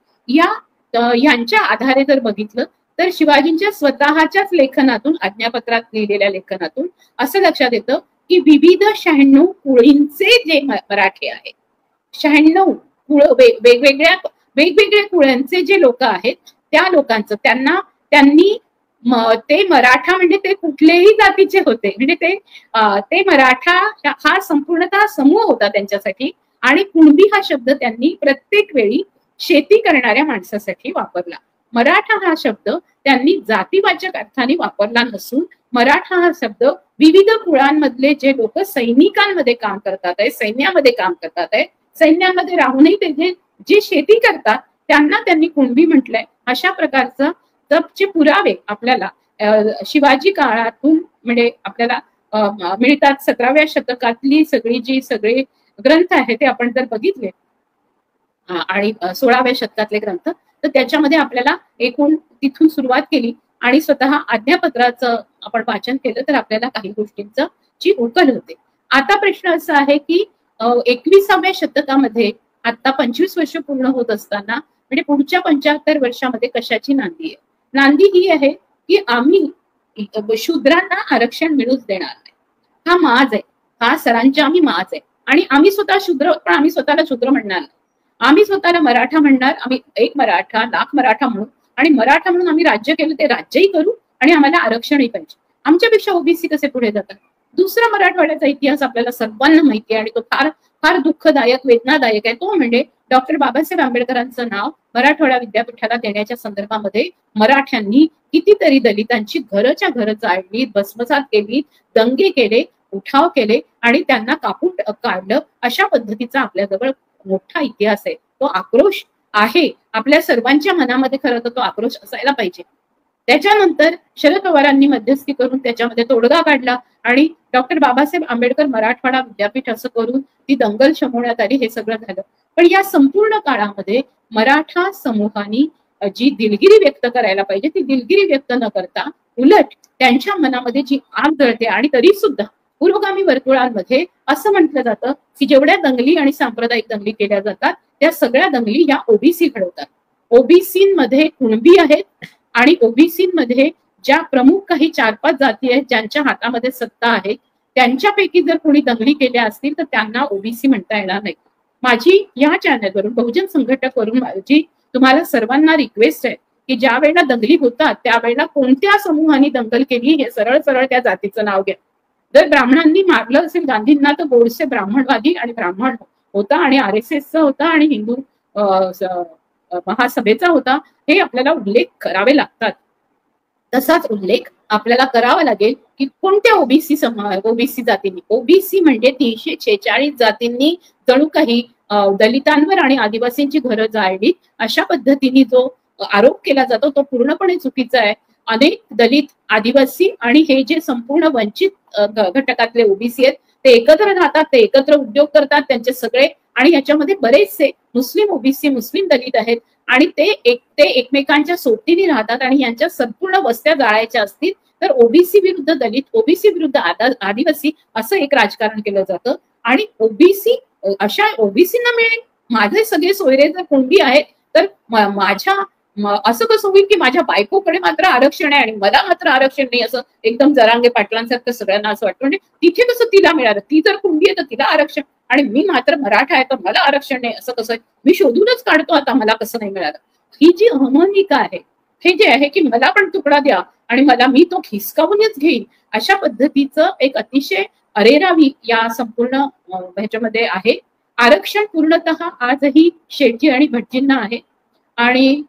यांच्या आधारे जर बघितलं तर शिवाजींच्या स्वतःच्याच लेखनातून, आज्ञापत्रात लिहिलेल्या लेखनातून असं लक्षात येतं की विविध 96 कुळींचे जे मराठे आहेत, 96 कुळ वेगवेगळ्या कुळांचे जे लोक आहेत त्या लोकांचं त्यांनी ते मराठा म्हणजे ते कुठल्याही जातीचे होते, म्हणजे ते मराठा हा संपूर्णतः समूह होता त्यांच्यासाठी. आणि कुणबी हा शब्द त्यांनी प्रत्येक वेळी शेती करणाऱ्या माणसासाठी वापरला. मराठा हा शब्द त्यांनी जातीवाचक अर्थाने वापरला नसून मराठा हा शब्द विविध कुळांमधले जे लोक सैनिकांमध्ये काम करतात आहे, सैन्यामध्ये काम करतात आहे, सैन्यामध्ये राहूनही ते जे शेती करतात त्यांना त्यांनी कुणबी म्हटलंय. अशा प्रकारचं चे पुरावे आपल्याला शिवाजी काळातून म्हणजे आपल्याला मिळतात. 17व्या शतकातली सगळे ग्रंथ आहे ते आपण जर बघितले आणि 16व्या शतकातले ग्रंथ तर त्याच्यामध्ये आपल्याला एकूण तिथून सुरुवात केली आणि स्वतः आज्ञापत्राचं आपण वाचन केलं तर आपल्याला काही गोष्टींचं ची उकल होते. आता प्रश्न असा आहे की 21व्या शतकामध्ये आता 25 वर्ष पूर्ण होत असताना म्हणजे पुढच्या 75 वर्षामध्ये कशाची नांदी आहे? नांदी ही आहे की आम्ही शूद्रांना आरक्षण मिळूच देणार नाही. हा माज आहे, हा सरांच्या आम्ही माज आहे आणि आम्ही स्वतः शूद्र, पण आम्ही स्वतःला शूद्र म्हणणार नाही. आम्ही स्वतःला मराठा म्हणणार, आम्ही एक मराठा लाख मराठा म्हणू आणि मराठा म्हणून आम्ही राज्य केलं ते राज्यही करू आणि आम्हाला आरक्षणही पाहिजे. आमच्यापेक्षा ओबीसी कसे पुढे जातात? दुसरा मराठवाड्याचा इतिहास आपल्याला सर्वांना माहिती आहे आणि तो फार फार दुःखदायक, वेदनादायक आहे. तो म्हणजे डॉक्टर बाबासाहेब आंबेडकरांचं नाव मराठवाडा विद्यापीठाला देण्याच्या संदर्भामध्ये मराठ्यांनी कितीतरी दलितांची घरच्या घर जाळली, भस्मसात केली, दंगे केले, उठाव केले आणि त्यांना कापून काढलं. अशा पद्धतीचा आपल्याजवळ मोठा इतिहास आहे. तो आक्रोश आहे आपल्या सर्वांच्या मनामध्ये. खरं तर तो आक्रोश असायला पाहिजे. त्याच्यानंतर शरद पवारांनी मध्यस्थी करून त्याच्यामध्ये तोडगा काढला आणि डॉक्टर बाबासाहेब आंबेडकर मराठवाडा विद्यापीठ असं करून ती दंगल शमवण्यात आली. हे सगळं झालं. पण या संपूर्ण काळामध्ये मराठा समूहानी जी दिलगिरी व्यक्त करायला पाहिजे ती दिलगिरी व्यक्त न करता उलट त्यांच्या मनामध्ये जी आग जळते आणि तरी सुद्धा पुरोगामी वर्तुळांमध्ये असं म्हटलं जातं की जेवढ्या दंगली आणि सांप्रदायिक दंगली केल्या जातात त्या सगळ्या दंगली या ओबीसी घडवतात. ओबीसीमध्ये कुणबी आहेत आणि ओबीसीमध्ये ज्या प्रमुख काही 4-5 जाती आहेत ज्यांच्या हातामध्ये सत्ता आहे त्यांच्यापैकी जर कोणी दंगली केल्या असतील तर त्यांना ओबीसी म्हणता येणार नाही. माझी या चॅनलवरून बहुजन संघटक वरून माझी तुम्हाला सर्वांना रिक्वेस्ट आहे की ज्या वेळेला दंगली होतात त्यावेळेला कोणत्या समूहाने दंगल केली हे सरळ सरळ त्या जातीचं नाव घ्या. जर ब्राह्मणांनी मारलं असेल गांधींना तर गोडसे ब्राह्मणवादी आणि ब्राह्मण होता आणि RSSचा होता आणि हिंदू महासभेचा होता. हे आपल्याला उल्लेख करावे लागतात. तसाच उल्लेख आपल्याला करावा लागेल की कोणत्या ओबीसी जातींनी, ओबीसी म्हणजे 346 जातींनी जणू काही दलितांवर आणि आदिवासींची घरं जाळली अशा पद्धतीने जो आरोप केला जातो तो पूर्णपणे चुकीचा आहे. अनेक दलित, आदिवासी आणि हे जे संपूर्ण वंचित घटकातले ओबीसी आहेत ते एकत्र राहतात, ते एकत्र उद्योग करतात त्यांचे सगळे आणि याच्यामध्ये बरेचसे मुस्लिम ओबीसी, मुस्लिम दलित आहेत आणि ते एकमेकांच्या सोबतीने राहतात आणि यांच्या संपूर्ण वस्त्या जाळायच्या असतील तर ओबीसी विरुद्ध दलित, ओबीसी विरुद्ध आदिवासी असं एक राजकारण केलं जातं आणि ओबीसी अशा ओबीसीना मिळेल. माझे सगळे सोयरे जर कुणबी आहेत तर माझ्या असं कसं होईल की माझ्या बायकोकडे मात्र आरक्षण आहे आणि मला मात्र आरक्षण नाही, असं एकदम जरांगे पाटलांसारखं सगळ्यांना असं वाटतं. म्हणजे तिथे कसं तिला मिळालं, ती जर कुणबी आहे तर तिला आरक्षण आणि मी मात्र मराठा आहे तर मला आरक्षण नाही, असं कसं? मी शोधूनच काढतो आता मला कसं नाही मिळालं. ही जी अहमनिका आहे, हे जे आहे की मला पण तुकडा द्या आणि मी तो हिसकावूनच घेईन, अशा पद्धतीचं एक अतिशय अरेरावी या संपूर्ण ह्याच्यामध्ये आहे. आरक्षण पूर्णतः आजही शेटजी आणि भटजींना आहे आणि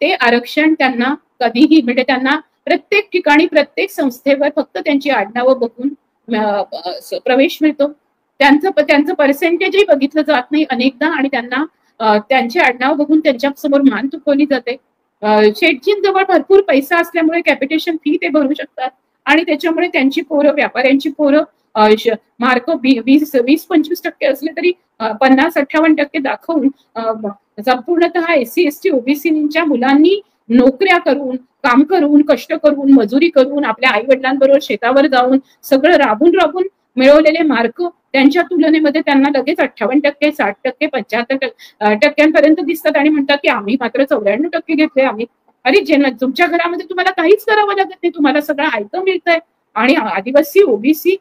ते आरक्षण त्यांना कधीही, म्हणजे त्यांना प्रत्येक ठिकाणी प्रत्येक संस्थेवर फक्त त्यांची आडनावं बघून प्रवेश मिळतो. त्यांचं पर्सेंटेजही बघितलं जात नाही अनेकदा आणि त्यांना त्यांची आडनाव बघून त्यांच्या समोर मान तुकवली जाते. शेटजींजवळ भरपूर पैसा असल्यामुळे कॅपिटेशन फी ते भरू शकतात आणि त्याच्यामुळे त्यांची पोरं, व्यापाऱ्यांची पोरं मार्क 20-25% असले तरी 50-58% दाखवून संपूर्णतः SC ST OBCच्या मुलांनी नोकऱ्या करून, काम करून, कष्ट करून, मजुरी करून, आपल्या आई वडिलांबरोबर शेतावर जाऊन सगळं राबून मिळवलेले मार्क त्यांच्या तुलनेमध्ये त्यांना लगेच 58%, 60%, 75% दिसतात आणि म्हणतात की आम्ही मात्र 94% घेतले. आम्ही, अरे तुमच्या घरामध्ये तुम्हाला काहीच करावं लागत नाही, तुम्हाला सगळं आयतं मिळतंय. आणि आदिवासी, ओबीसी,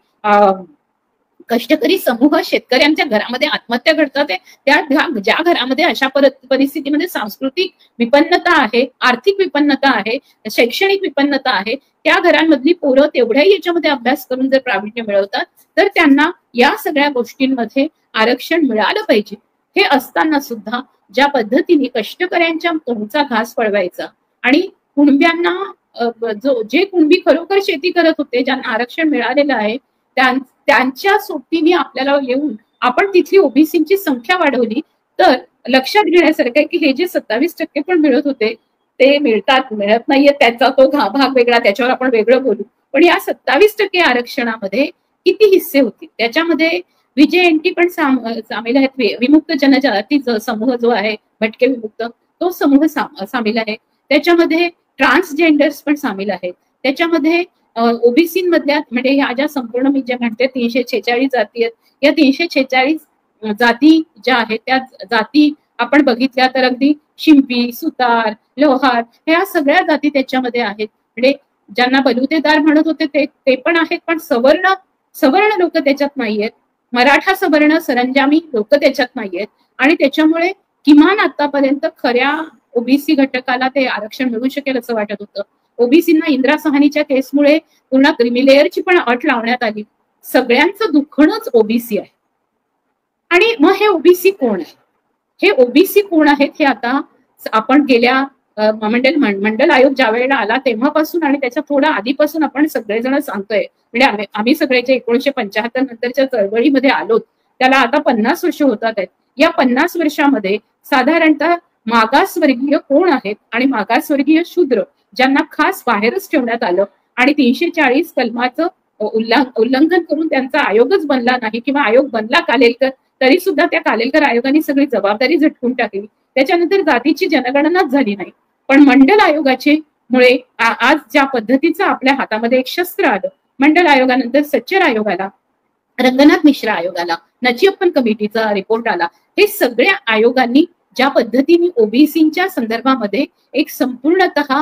कष्टकरी समूह शेतकऱ्यांच्या घरामध्ये आत्महत्या घडतात, ज्या घरामध्ये अशा परिस्थितीमध्ये सांस्कृतिक विपन्नता आहे, आर्थिक विपन्नता आहे, शैक्षणिक विपन्नता आहे, त्या घरांमधली पोरं तेवढ्याही याच्यामध्ये अभ्यास करून जर प्रावीण्य मिळवतात तर त्यांना या सगळ्या गोष्टींमध्ये आरक्षण मिळालं पाहिजे. हे असताना सुद्धा ज्या पद्धतीने कष्टकऱ्यांच्या तोंडचा घास पळवायचा आणि कुणब्यांना, जे कुणबी खरोखर शेती करत होते, ज्यांना आरक्षण मिळालेलं आहे, त्यांच्या सोबतीने आपल्याला येऊन आपण तिथली ओबीसीची संख्या वाढवली तर लक्षात घेण्यासारखं आहे की हे जे 27% पण मिळत होते ते मिळत नाहीये, त्याचा तो भाग वेगळा, त्याच्यावर आपण वेगळं बोलू. पण या 27% आरक्षणामध्ये किती हिस्से होते? त्याच्यामध्ये VJNT पण सामील आहेत, विमुक्त जनजाती समूह जो आहे, भटके विमुक्त, तो समूह सामील आहे. त्याच्यामध्ये ट्रान्सजेंडर्स पण सामील आहेत. त्याच्यामध्ये ओबीसी मधल्या, म्हणजे ह्या ज्या संपूर्ण मी जे म्हणते 346 जाती आहेत, या 346 जाती ज्या आहेत त्या जाती आपण बघितल्या तर अगदी शिंपी, सुतार, लोहार, ह्या सगळ्या जाती त्याच्यामध्ये आहेत. म्हणजे ज्यांना बलुतेदार म्हणत होते ते पण आहेत, पण सवर्ण लोक त्याच्यात नाहीयेत. मराठा सवर्ण सरंजामी लोक त्याच्यात नाहीयेत आणि त्याच्यामुळे किमान आतापर्यंत खऱ्या ओबीसी घटकाला ते आरक्षण मिळू शकेल असं वाटत होतं. ओबीसींना इंदिरा सहानीच्या केसमुळे पूर्ण क्रिमिलेअरची पण अट लावण्यात आली. सगळ्यांचं दुखणंच ओबीसी आहे. आणि मग हे ओबीसी कोण आहे? हे ओबीसी कोण आहेत हे आता आपण गेल्या मंडल आयोग ज्या वेळेला आला तेव्हापासून आणि त्याच्या थोडा आधीपासून आपण सगळेजण सांगतोय. म्हणजे आम्ही सगळे जे 1975 नंतरच्या चळवळीमध्ये आलोत त्याला आता 50 वर्ष होतात आहेत. या 50 वर्षामध्ये साधारणतः मागासवर्गीय कोण आहेत आणि मागासवर्गीय शूद्र ज्यांना खास बाहेरच ठेवण्यात आलं आणि 340 कलमाचं उल्लंघन करून त्यांचा आयोगच बनला नाही किंवा आयोग बनला कालेलकर, तरी सुद्धा त्या कालेलकर आयोगाने सगळी जबाबदारी झटकून टाकली. त्याच्यानंतर जातीची जनगणनाच झाली नाही. पण मंडल आयोगाचे मुळे आज ज्या पद्धतीचं आपल्या हातामध्ये एक शस्त्र आलं, मंडल आयोगानंतर सच्चर आयोग आला, रंगनाथ मिश्रा आयोग आला, नचिअप्पन कमिटीचा रिपोर्ट आला, हे सगळ्या आयोगांनी ज्या पद्धतीने ओबीसीच्या संदर्भामध्ये एक संपूर्णतः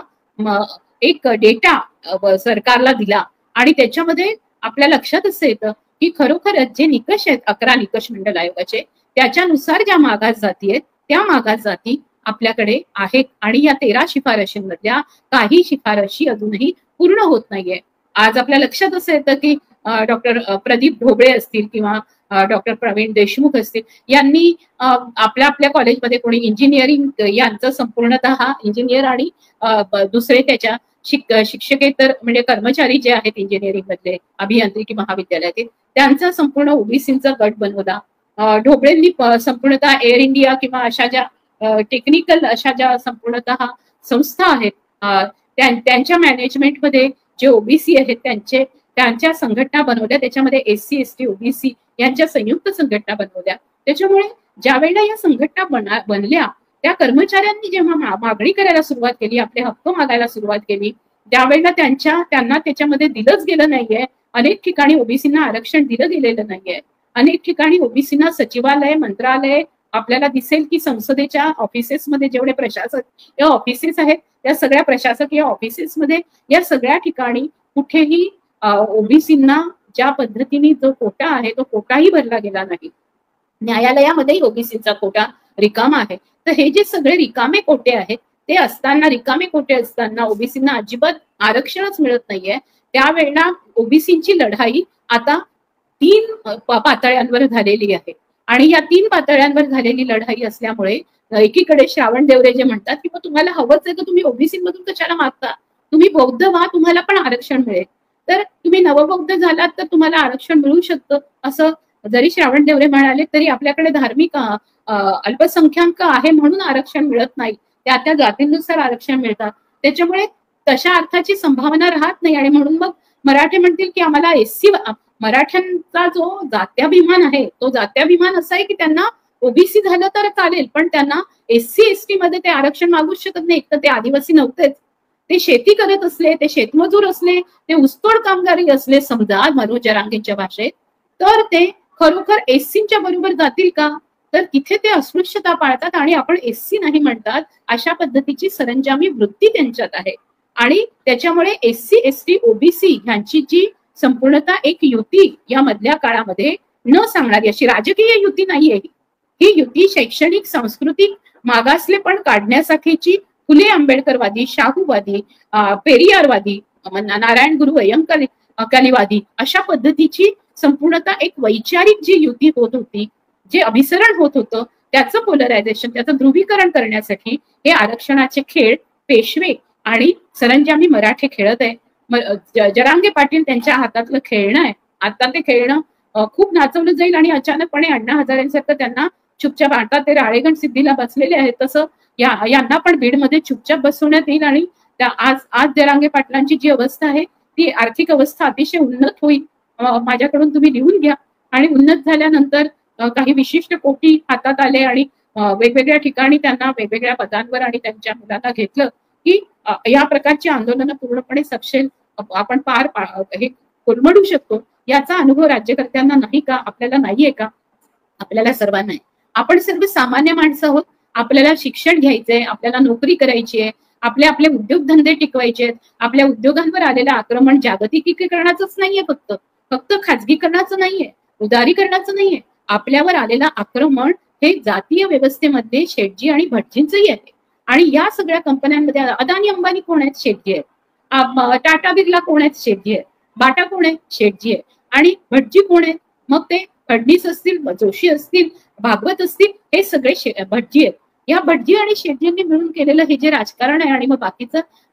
एक डेटा सरकारला दिला आणि त्याच्यामध्ये आपल्या लक्षात असं येतं की खरोखरच जे निकष आहेत 11 निकष मंडल आयोगाचे, त्याच्यानुसार ज्या मागास जाती आहेत त्या मागास जाती आपल्याकडे आहेत आणि या 13 शिफारशींमधल्या काही शिफारशी अजूनही पूर्ण होत नाहीये. आज आपल्या लक्षात असं येतं की डॉक्टर प्रदीप ढोबळे असतील किंवा डॉक्टर प्रवीण देशमुख असतील, यांनी आपल्या कॉलेजमध्ये कोणी इंजिनिअरिंग यांचं संपूर्णतः इंजिनियर आणि दुसरे त्याच्या शिक्षकेतर म्हणजे कर्मचारी जे आहेत इंजिनिअरिंग मधले अभियांत्रिकी महाविद्यालयातील, त्यांचा संपूर्ण ओबीसीचा गट बनवला. ढोबळेंनी संपूर्णतः एअर इंडिया किंवा अशा ज्या टेक्निकल अशा ज्या संपूर्णतः संस्था आहेत त्यांच्या मॅनेजमेंटमध्ये जे ओबीसी आहेत त्यांच्या संघटना बनवल्या. त्याच्यामध्ये SC ST OBC यांच्या संयुक्त संघटना बनवल्या. त्याच्यामुळे ज्या वेळेला या संघटना बनल्या त्या कर्मचाऱ्यांनी जेव्हा मागणी करायला सुरुवात केली, आपले हक्क मागायला सुरुवात केली, त्यावेळेला त्यांना त्याच्यामध्ये दिलंच गेलं नाहीये. अनेक ठिकाणी ओबीसींना आरक्षण दिलं गेलेलं नाहीये. अनेक ठिकाणी ओबीसीना सचिवालय, मंत्रालय आपल्याला दिसेल की संसदेच्या ऑफिसेसमध्ये जेवढे प्रशासकीय ऑफिसेस आहेत त्या सगळ्या प्रशासकीय ऑफिसेसमध्ये या सगळ्या ठिकाणी कुठेही ओबीसींना ज्या पद्धतीने जो कोटा आहे तो कोटाही भरला गेला नाही. न्यायालयामध्येही ओबीसीचा कोटा रिकामा आहे. तर हे जे सगळे रिकामे कोटे आहेत ते असताना, रिकामे कोटे असताना ओबीसींना अजिबात आरक्षणच मिळत नाहीये. त्यावेळेला ओबीसीची लढाई आता 3 पातळ्यांवर झालेली आहे आणि या 3 पातळ्यांवर झालेली लढाई असल्यामुळे एकीकडे श्रावण देवरे जे म्हणतात की मग तुम्हाला हवंच आहे तर तुम्ही ओबीसी मधून कशाला मागता, तुम्ही बौद्ध व्हा, तुम्हाला पण आरक्षण मिळेल. तर तुम्ही नवबौद्ध झालात तर तुम्हाला आरक्षण मिळू शकतं असं जरी श्रावण देवरे म्हणाले तरी आपल्याकडे धार्मिक अल्पसंख्याक आहे म्हणून आरक्षण मिळत नाही, त्या जातींनुसार आरक्षण मिळतात. त्याच्यामुळे तशा अर्थाची संभावना राहत नाही आणि म्हणून मग मराठे म्हणतील की आम्हाला एससी, मराठ्यांचा जो जात्याभिमान आहे तो जात्याभिमान असा आहे की त्यांना ओबीसी झालं तर चालेल पण त्यांना एससी एसटी मध्ये ते आरक्षण मागूच शकत नाही. तर ते आदिवासी नव्हतेच, ते शेती करत असले, ते शेतमजूर असले, ते ऊसतोड कामगारी असले समजा मनोज जरांगेंच्या भाषेत, तर ते खरोखर एससीच्या बरोबर जातील का? तर तिथे ते अस्पृश्यता पाळतात आणि आपण एससी नाही म्हणतात अशा पद्धतीची सरंजामी वृत्ती त्यांच्यात आहे. आणि त्याच्यामुळे एससी एसटी ओबीसी ह्यांची जी संपूर्णतः एक युती या मधल्या काळामध्ये न सांगणारी अशी राजकीय युती नाहीये. ही युती शैक्षणिक सांस्कृतिक मागासलेपण काढण्यासाठीची फुले आंबेडकरवादी, शाहूवादी, पेरियारवादी, नारायण गुरु अयंकालीवादी अशा पद्धतीची संपूर्णतः एक वैचारिक जी युती होत होती, जे अभिसरण होत होतं त्याचं पोलरायझेशन, त्याचं ध्रुवीकरण करण्यासाठी हे आरक्षणाचे खेळ पेशवे आणि सरंजामी मराठे खेळत आहे. जरांगे पाटील त्यांच्या हातातलं खेळणं आहे. आता ते खेळणं खूप नाचवलं जाईल आणि अचानकपणे अण्णा हजारेंसारखं त्यांना चुपचाप, आता ते राळेगण सिद्धीला बसलेले आहेत तसं यांना पण बीडमध्ये चुपचाप बसवण्यात येईल आणि आज जरांगे पाटलांची जी अवस्था आहे ती आर्थिक अवस्था अतिशय उन्नत होईल. माझ्याकडून तुम्ही लिहून घ्या आणि उन्नत झाल्यानंतर काही विशिष्ट कोटी हातात आले आणि वेगवेगळ्या ठिकाणी त्यांना वेगवेगळ्या पदांवर आणि त्यांच्या मुलांना घेतलं की या प्रकारची आंदोलनं पूर्णपणे सक्षम आपण हे कोलमडू शकतो. याचा अनुभव राज्यकर्त्यांना नाही का? आपल्याला नाहीये का? आपल्याला सर्वांना आहे. आपण सर्व सामान्य माणसं आहोत. आपल्याला शिक्षण घ्यायचंय, आपल्याला नोकरी करायची आहे, आपले आपले उद्योगधंदे टिकवायचे आहेत. आपल्या उद्योगांवर आलेलं आक्रमण जागतिकीकरणाचंच नाहीये, फक्त खाजगीकरणाचं नाहीये, उदारीकरणाचं नाहीये. आपल्यावर आलेलं आक्रमण हे जातीय व्यवस्थेमध्ये शेटजी आणि भटजींचंही आहे. आणि या सगळ्या कंपन्यांमध्ये अदानी अंबानी कोण आहेत? शेटजी आहेत. टाटा बिर्ला कोण आहेत? शेटजी आहेत. बाटा कोण आहे? शेटजी आहे. आणि भटजी कोण आहेत? मग ते फडणीस असतील, जोशी असतील, भागवत असतील, हे सगळे भटजी आहेत. या भटजी आणि शेटजींनी मिळून केलेलं हे जे राजकारण आहे आणि मग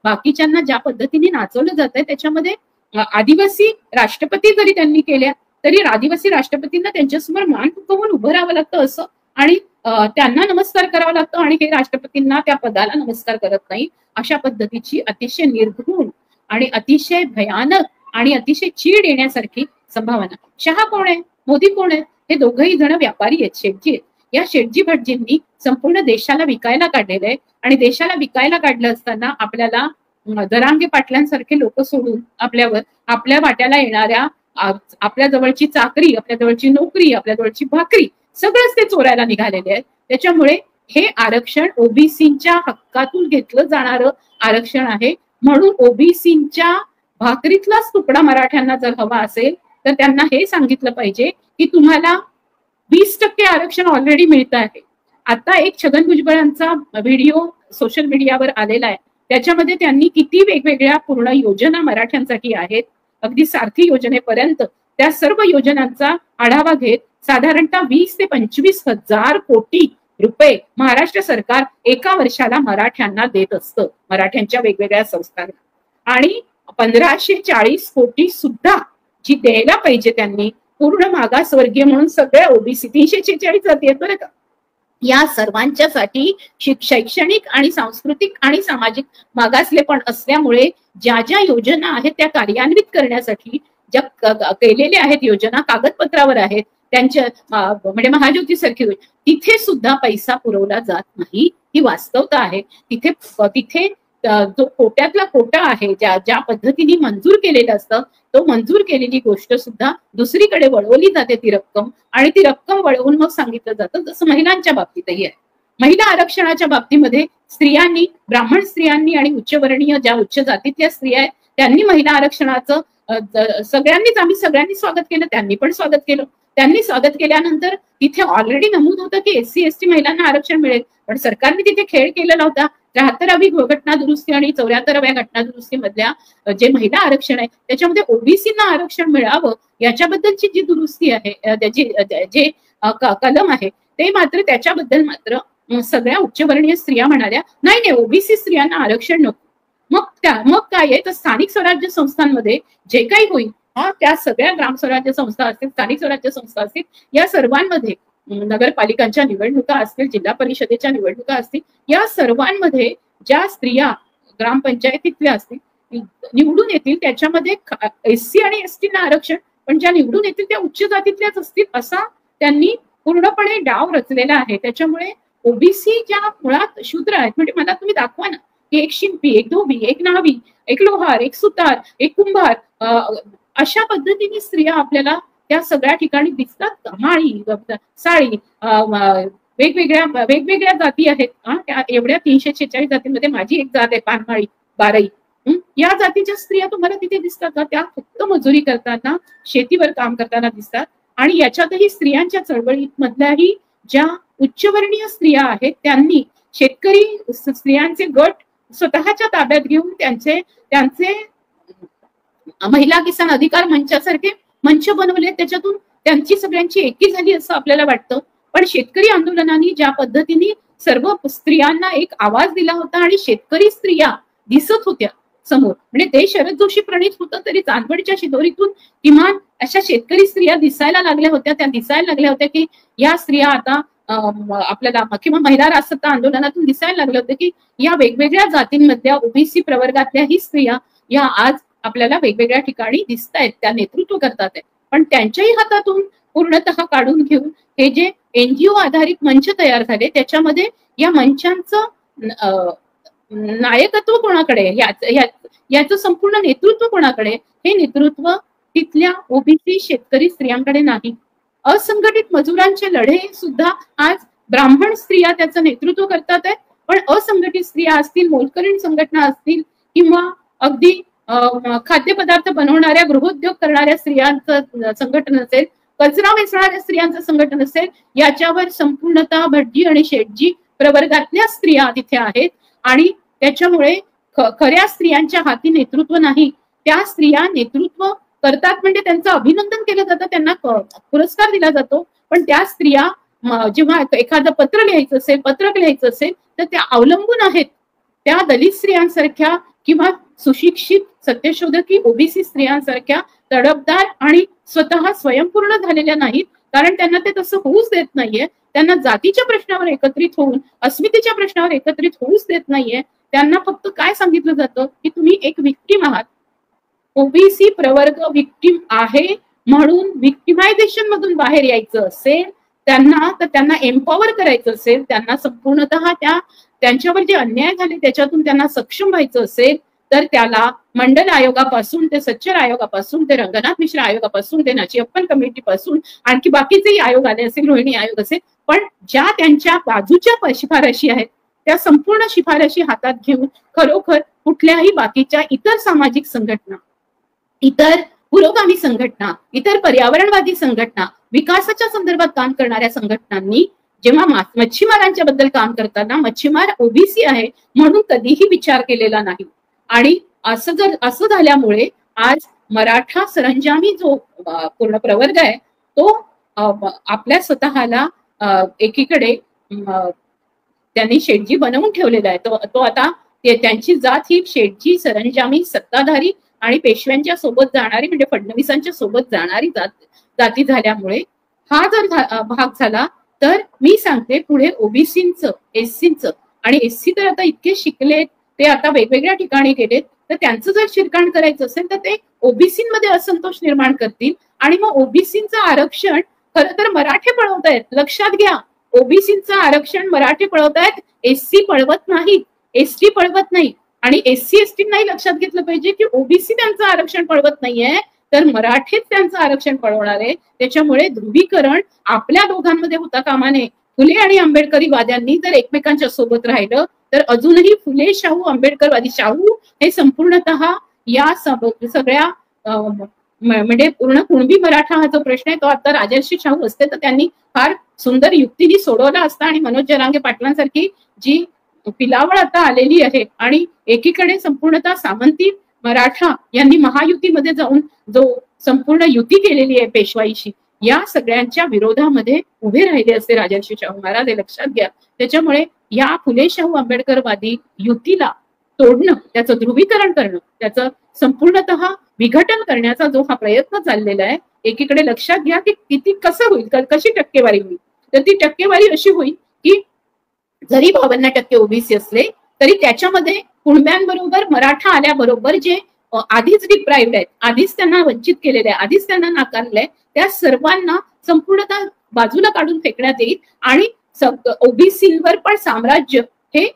बाकीच्यांना ज्या पद्धतीने नाचवलं जात आहे त्याच्यामध्ये आदिवासी राष्ट्रपती जरी त्यांनी केल्या तरी आदिवासी राष्ट्रपतींना त्यांच्यासमोर मान फुकवून उभं राहावं लागतं असं आणि त्यांना नमस्कार करावा लागतो आणि हे राष्ट्रपतींना त्या पदाला नमस्कार करत नाही. अशा पद्धतीची अतिशय निर्घृण आणि अतिशय भयानक आणि अतिशय चीड येण्यासारखी संभावना. शहा कोण आहे? मोदी कोण आहेत? हे दोघंही जण व्यापारी आहेत, शेटजी आहेत. या शेटजी भटजींनी संपूर्ण देशाला विकायला काढलेलं आहे आणि देशाला विकायला काढलं असताना आपल्याला जरांगे पाटलांसारखे लोक सोडून आपल्या वाट्याला येणाऱ्या आपल्या जवळची चाकरी, आपल्या जवळची नोकरी, आपल्या जवळची भाकरी सगळंच ते चोरायला निघालेले आहेत. त्याच्यामुळे हे आरक्षण ओबीसींच्या हक्कातून घेतलं जाणारं आरक्षण आहे. म्हणून ओबीसींच्या भाकरीतलाच तुकडा मराठ्यांना जर हवा असेल तर त्यांना हे सांगितलं पाहिजे की तुम्हाला 20% आरक्षण ऑलरेडी मिळत आहे. आता एक छगन भुजबळांचा व्हिडिओ सोशल मीडियावर आलेला आहे, त्याच्यामध्ये त्यांनी किती वेगवेगळ्या पूर्ण योजना मराठ्यांसाठी आहेत, अगदी सारथी योजनेपर्यंत त्या सर्व योजनांचा आढावा घेत साधारणतः 20 ते 25 हजार कोटी रुपये महाराष्ट्र सरकार एका वर्षाला मराठ्यांना देत असतं, मराठ्यांच्या वेगवेगळ्या संस्थांना. आणि 1540 कोटी सुद्धा जी द्यायला पाहिजे त्यांनी पूर्ण मागासवर्गीय म्हणून सगळ्या ओबीसी 346 जाती आहेत बरं का, या सर्वांच्यासाठी शैक्षणिक आणि सांस्कृतिक आणि सामाजिक मागासलेपण असल्यामुळे ज्या ज्या योजना आहेत त्या कार्यान्वित करण्यासाठी ज्या केलेल्या आहेत योजना कागदपत्रावर आहेत त्यांच्या म्हणजे महाज्योती सारखी तिथे सुद्धा पैसा पुरवला जात नाही. ही वास्तवता आहे. तिथे जो कोट्यातला कोटा आहे, ज्या पद्धतीने मंजूर केलेलं असतं, तो मंजूर केलेली गोष्ट सुद्धा दुसरीकडे वळवली जाते ती रक्कम, आणि ती रक्कम वळवून मग सांगितलं जातं, जसं महिलांच्या बाबतीतही आहे. महिला आरक्षणाच्या बाबतीमध्ये स्त्रियांनी, ब्राह्मण स्त्रियांनी आणि उच्चवर्णीय ज्या उच्च जातीतल्या स्त्रिया आहेत त्यांनी महिला आरक्षणाचं आम्ही सगळ्यांनी स्वागत केलं, त्यांनी पण स्वागत केलं. त्यांनी स्वागत केल्यानंतर तिथे ऑलरेडी नमूद होतं की SC ST महिलांना आरक्षण मिळेल, पण सरकारने तिथे खेळ केलेला होता. 73वी घटना दुरुस्ती आणि 74व्या घटना दुरुस्ती मधल्या जे महिला आरक्षण आहे त्याच्यामध्ये ओबीसीना आरक्षण मिळावं याच्याबद्दलची जी दुरुस्ती आहे, जे कलम आहे, ते मात्र त्याच्याबद्दल मात्र सगळ्या उच्चवर्णीय स्त्रिया म्हणाल्या नाही ओबीसी स्त्रियांना आरक्षण नको. मग काय आहे तर स्थानिक स्वराज्य संस्थांमध्ये जे काही होईल, त्या सगळ्या ग्रामस्वराज्य संस्था असतील, स्थानिक स्वराज्य संस्था असतील, या सर्वांमध्ये नगरपालिकांच्या निवडणुका असतील, जिल्हा परिषदेच्या निवडणुका असतील, या सर्वांमध्ये ज्या स्त्रिया ग्रामपंचायतीतल्या असतील निवडून येतील त्याच्यामध्ये SC आणि ST ना आरक्षण, पण ज्या निवडून येतील त्या उच्च जातीतल्याच असतील असा त्यांनी पूर्णपणे डाव रचलेला आहे. त्याच्यामुळे ओबीसी ज्या मुळात शूद्र आहेत, म्हणजे मला तुम्ही दाखवा ना की एक शिंपी, एक धोबी, एक नावी, एक लोहार, एक सुतार, एक कुंभार, अशा पद्धतीने स्त्रिया आपल्याला त्या सगळ्या ठिकाणी दिसतात. माळी, साळी, वेगवेगळ्या जाती आहेत. त्या एवढ्या 346 जातींमध्ये माझी एक जात आहे पानमाळी, बाराई. या जातीच्या स्त्रिया तुम्हाला तिथे दिसतात का? त्या फक्त मजुरी करताना, शेतीवर काम करताना दिसतात. आणि याच्यातही स्त्रियांच्या चळवळीत मधल्याही ज्या उच्चवर्णीय स्त्रिया आहेत त्यांनी शेतकरी स्त्रियांचे गट स्वतःच्या ताब्यात घेऊन त्यांचे महिला किसान अधिकार मंचासारखे मंच बनवले, त्याच्यातून त्यांची सगळ्यांची एकी झाली असं आपल्याला वाटतं. पण शेतकरी आंदोलनाने ज्या पद्धतीने सर्व स्त्रियांना एक आवाज दिला होता आणि शेतकरी स्त्रिया दिसत होत्या समोर, म्हणजे ते शरद जोशी प्रणित होतं तरी चांदवडच्या शिदोरीतून किमान अशा शेतकरी स्त्रिया दिसायला लागल्या होत्या. त्या दिसायला लागल्या होत्या की या स्त्रिया आता आपल्याला किंवा महिला राजसत्ता आंदोलनातून दिसायला लागलं होतं की या वेगवेगळ्या जातींमधल्या ओबीसी प्रवर्गातल्याही स्त्रिया या आज आपल्याला वेगवेगळ्या ठिकाणी दिसत आहेत, त्या नेतृत्व करतात आहे. पण त्यांच्याही हातातून पूर्णतः काढून घेऊन हे जे NGO आधारित मंच तयार झाले त्याच्यामध्ये या मंचांचं नायकत्व कोणाकडे, याचं संपूर्ण नेतृत्व कोणाकडे? हे नेतृत्व तिथल्या ओबीसी शेतकरी स्त्रियांकडे नाही. असंघटित मजुरांचे लढे सुद्धा आज ब्राह्मण स्त्रिया त्याचं नेतृत्व करतात आहेत, पण असंघटित स्त्रिया असतील, मोलकरीण संघटना असतील किंवा अगदी खाद्यपदार्थ बनवणाऱ्या, गृहोद्योग करणाऱ्या स्त्रियांचं संघटन असेल, कचरा वेचणाऱ्या स्त्रियांचं संघटन असेल, याच्यावर संपूर्णतः भटजी आणि शेटजी प्रवर्गातल्या स्त्रिया तिथे आहेत. आणि त्याच्यामुळे खऱ्या स्त्रियांच्या हाती नेतृत्व नाही. त्या स्त्रिया नेतृत्व करतात म्हणजे त्यांचं अभिनंदन केलं जातं, त्यांना पुरस्कार दिला जातो, पण त्या स्त्रिया जेव्हा एखादं पत्र लिहायचं असेल, पत्रक लिहायचं असेल, तर त्या अवलंबून आहेत त्या दलित स्त्रियांसारख्या किंवा सुशिक्षित सत्यशोधकी ओबीसी स्त्रियांसारख्या तडफदार आणि स्वतः स्वयंपूर्ण झालेल्या नाहीत, कारण त्यांना ते तसं होऊच देत नाहीये. त्यांना जातीच्या प्रश्नावर एकत्रित होऊन, अस्मितेच्या प्रश्नावर एकत्रित होऊच देत नाहीये. त्यांना फक्त काय सांगितलं जातं की तुम्ही एक विक्टिम आहात, ओबीसी प्रवर्ग विक्टिम आहे म्हणून विक्टिमायझेशन मधून बाहेर यायचं असेल त्यांना, तर त्यांना एम्पॉवर करायचं असेल, त्यांना संपूर्णतः त्यांच्यावर जे अन्याय झाले त्याच्यातून त्यांना सक्षम व्हायचं असेल, तर त्याला मंडल आयोगापासून ते सच्चर आयोगापासून ते रंगनाथ मिश्रा आयोगापासून ते नाचियप्पन कमिटीपासून आणखी बाकीचेही आयोग आले असेल, रोहिणी आयोग असेल, पण ज्या त्यांच्या बाजूच्या शिफारशी आहेत त्या संपूर्ण शिफारशी हातात घेऊन खरोखर कुठल्याही बाकीच्या इतर सामाजिक संघटना, इतर पुरोगामी संघटना, इतर पर्यावरणवादी संघटना, विकासाच्या संदर्भात काम करणाऱ्या संघटनांनी जेव्हा मच्छीमारांच्या बद्दल काम करताना मच्छीमार ओबीसी आहे म्हणून कधीही विचार केलेला नाही. आणि असं झाल्यामुळे आज मराठा सरंजामी जो पूर्ण प्रवर्ग आहे तो आपल्या स्वतःला एकीकडे त्यांनी शेटजी बनवून ठेवलेला आहे. तो आता त्यांची जात ही शेटजी, सरंजामी, सत्ताधारी आणि पेशव्यांच्या सोबत जाणारी, म्हणजे फडणवीसांच्या सोबत जाणारी जाती झाल्यामुळे हा जर भाग झाला तर मी सांगते पुढे ओबीसींचं, एससींचं, आणि एससी तर आता इतके शिकलेत, ते आता वेगवेगळ्या ठिकाणी गेलेत, तर त्यांचं जर शिरकाण करायचं असेल तर ते ओबीसींमध्ये असंतोष निर्माण करतील आणि मग ओबीसींचं आरक्षण खरं तर मराठे पळवतायत. लक्षात घ्या, ओबीसींचं आरक्षण मराठे पळवतायत, एससी पळवत नाहीत, एसटी पळवत नाही. आणि SC ST नाही लक्षात घेतलं पाहिजे की ओबीसी त्यांचं आरक्षण पळवत नाहीये, तर मराठीच त्यांचं आरक्षण पळवणार आहे. त्याच्यामुळे ध्रुवीकरण आपल्या दोघांमध्ये होता कामा नये. फुले आणि आंबेडकरी वाद्यांनी जर एकमेकांच्या सोबत राहिलं तर अजूनही फुले शाहू आंबेडकरवादी शाहू हे संपूर्णतः या सगळ्या म्हणजे पूर्ण कुणबी मराठा हा जो प्रश्न आहे तो आता राजर्षी शाहू असते तर त्यांनी फार सुंदर युक्तीने सोडवला असता. आणि मनोज जरांगे पाटलांसारखी जी पिलावळ आता आलेली आहे आणि एकीकडे संपूर्णतः सामंती मराठा यांनी महायुतीमध्ये जाऊन जो संपूर्ण युती केलेली आहे पेशवाईशी, या सगळ्यांच्या विरोधामध्ये उभे राहिले असते राजर्षी शाहू महाराज, हे लक्षात घ्या. त्याच्यामुळे या फुले शाहू आंबेडकरवादी युतीला तोडणं, त्याचं ध्रुवीकरण करणं, त्याचं संपूर्णतः विघटन करण्याचा जो हा प्रयत्न चाललेला आहे, एकीकडे लक्षात घ्या की किती कसं होईल, कशी टक्केवारी होईल. तर ती टक्केवारी अशी होईल की जरी 52% ओबीसी असले तरी त्याच्यामध्ये कुणब्यांबरोबर मराठा आल्याबरोबर जे आधीच डिप्राइव्ड आहेत, आधीच त्यांना वंचित केलेले आहे, आधीच त्यांना नाकारलंय, त्या सर्वांना संपूर्णतः बाजूला काढून फेकण्यात येईल आणि ओबीसीवर पण साम्राज्य हे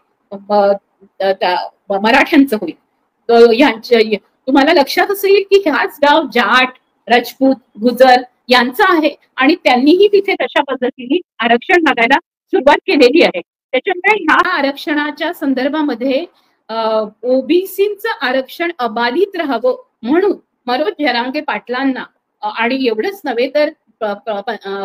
मराठ्यांचं होईल. तुम्हाला लक्षात असेल की हाच गाव जाट, राजपूत, गुजर यांचा आहे आणि त्यांनीही तिथे तशा पद्धतीने आरक्षण मागायला सुरुवात केलेली आहे. त्याच्यामुळे ह्या आरक्षणाच्या संदर्भामध्ये ओबीसीचं आरक्षण अबाधित राहावं म्हणून मनोज जरांगे पाटलांना आणि एवढंच नव्हे तर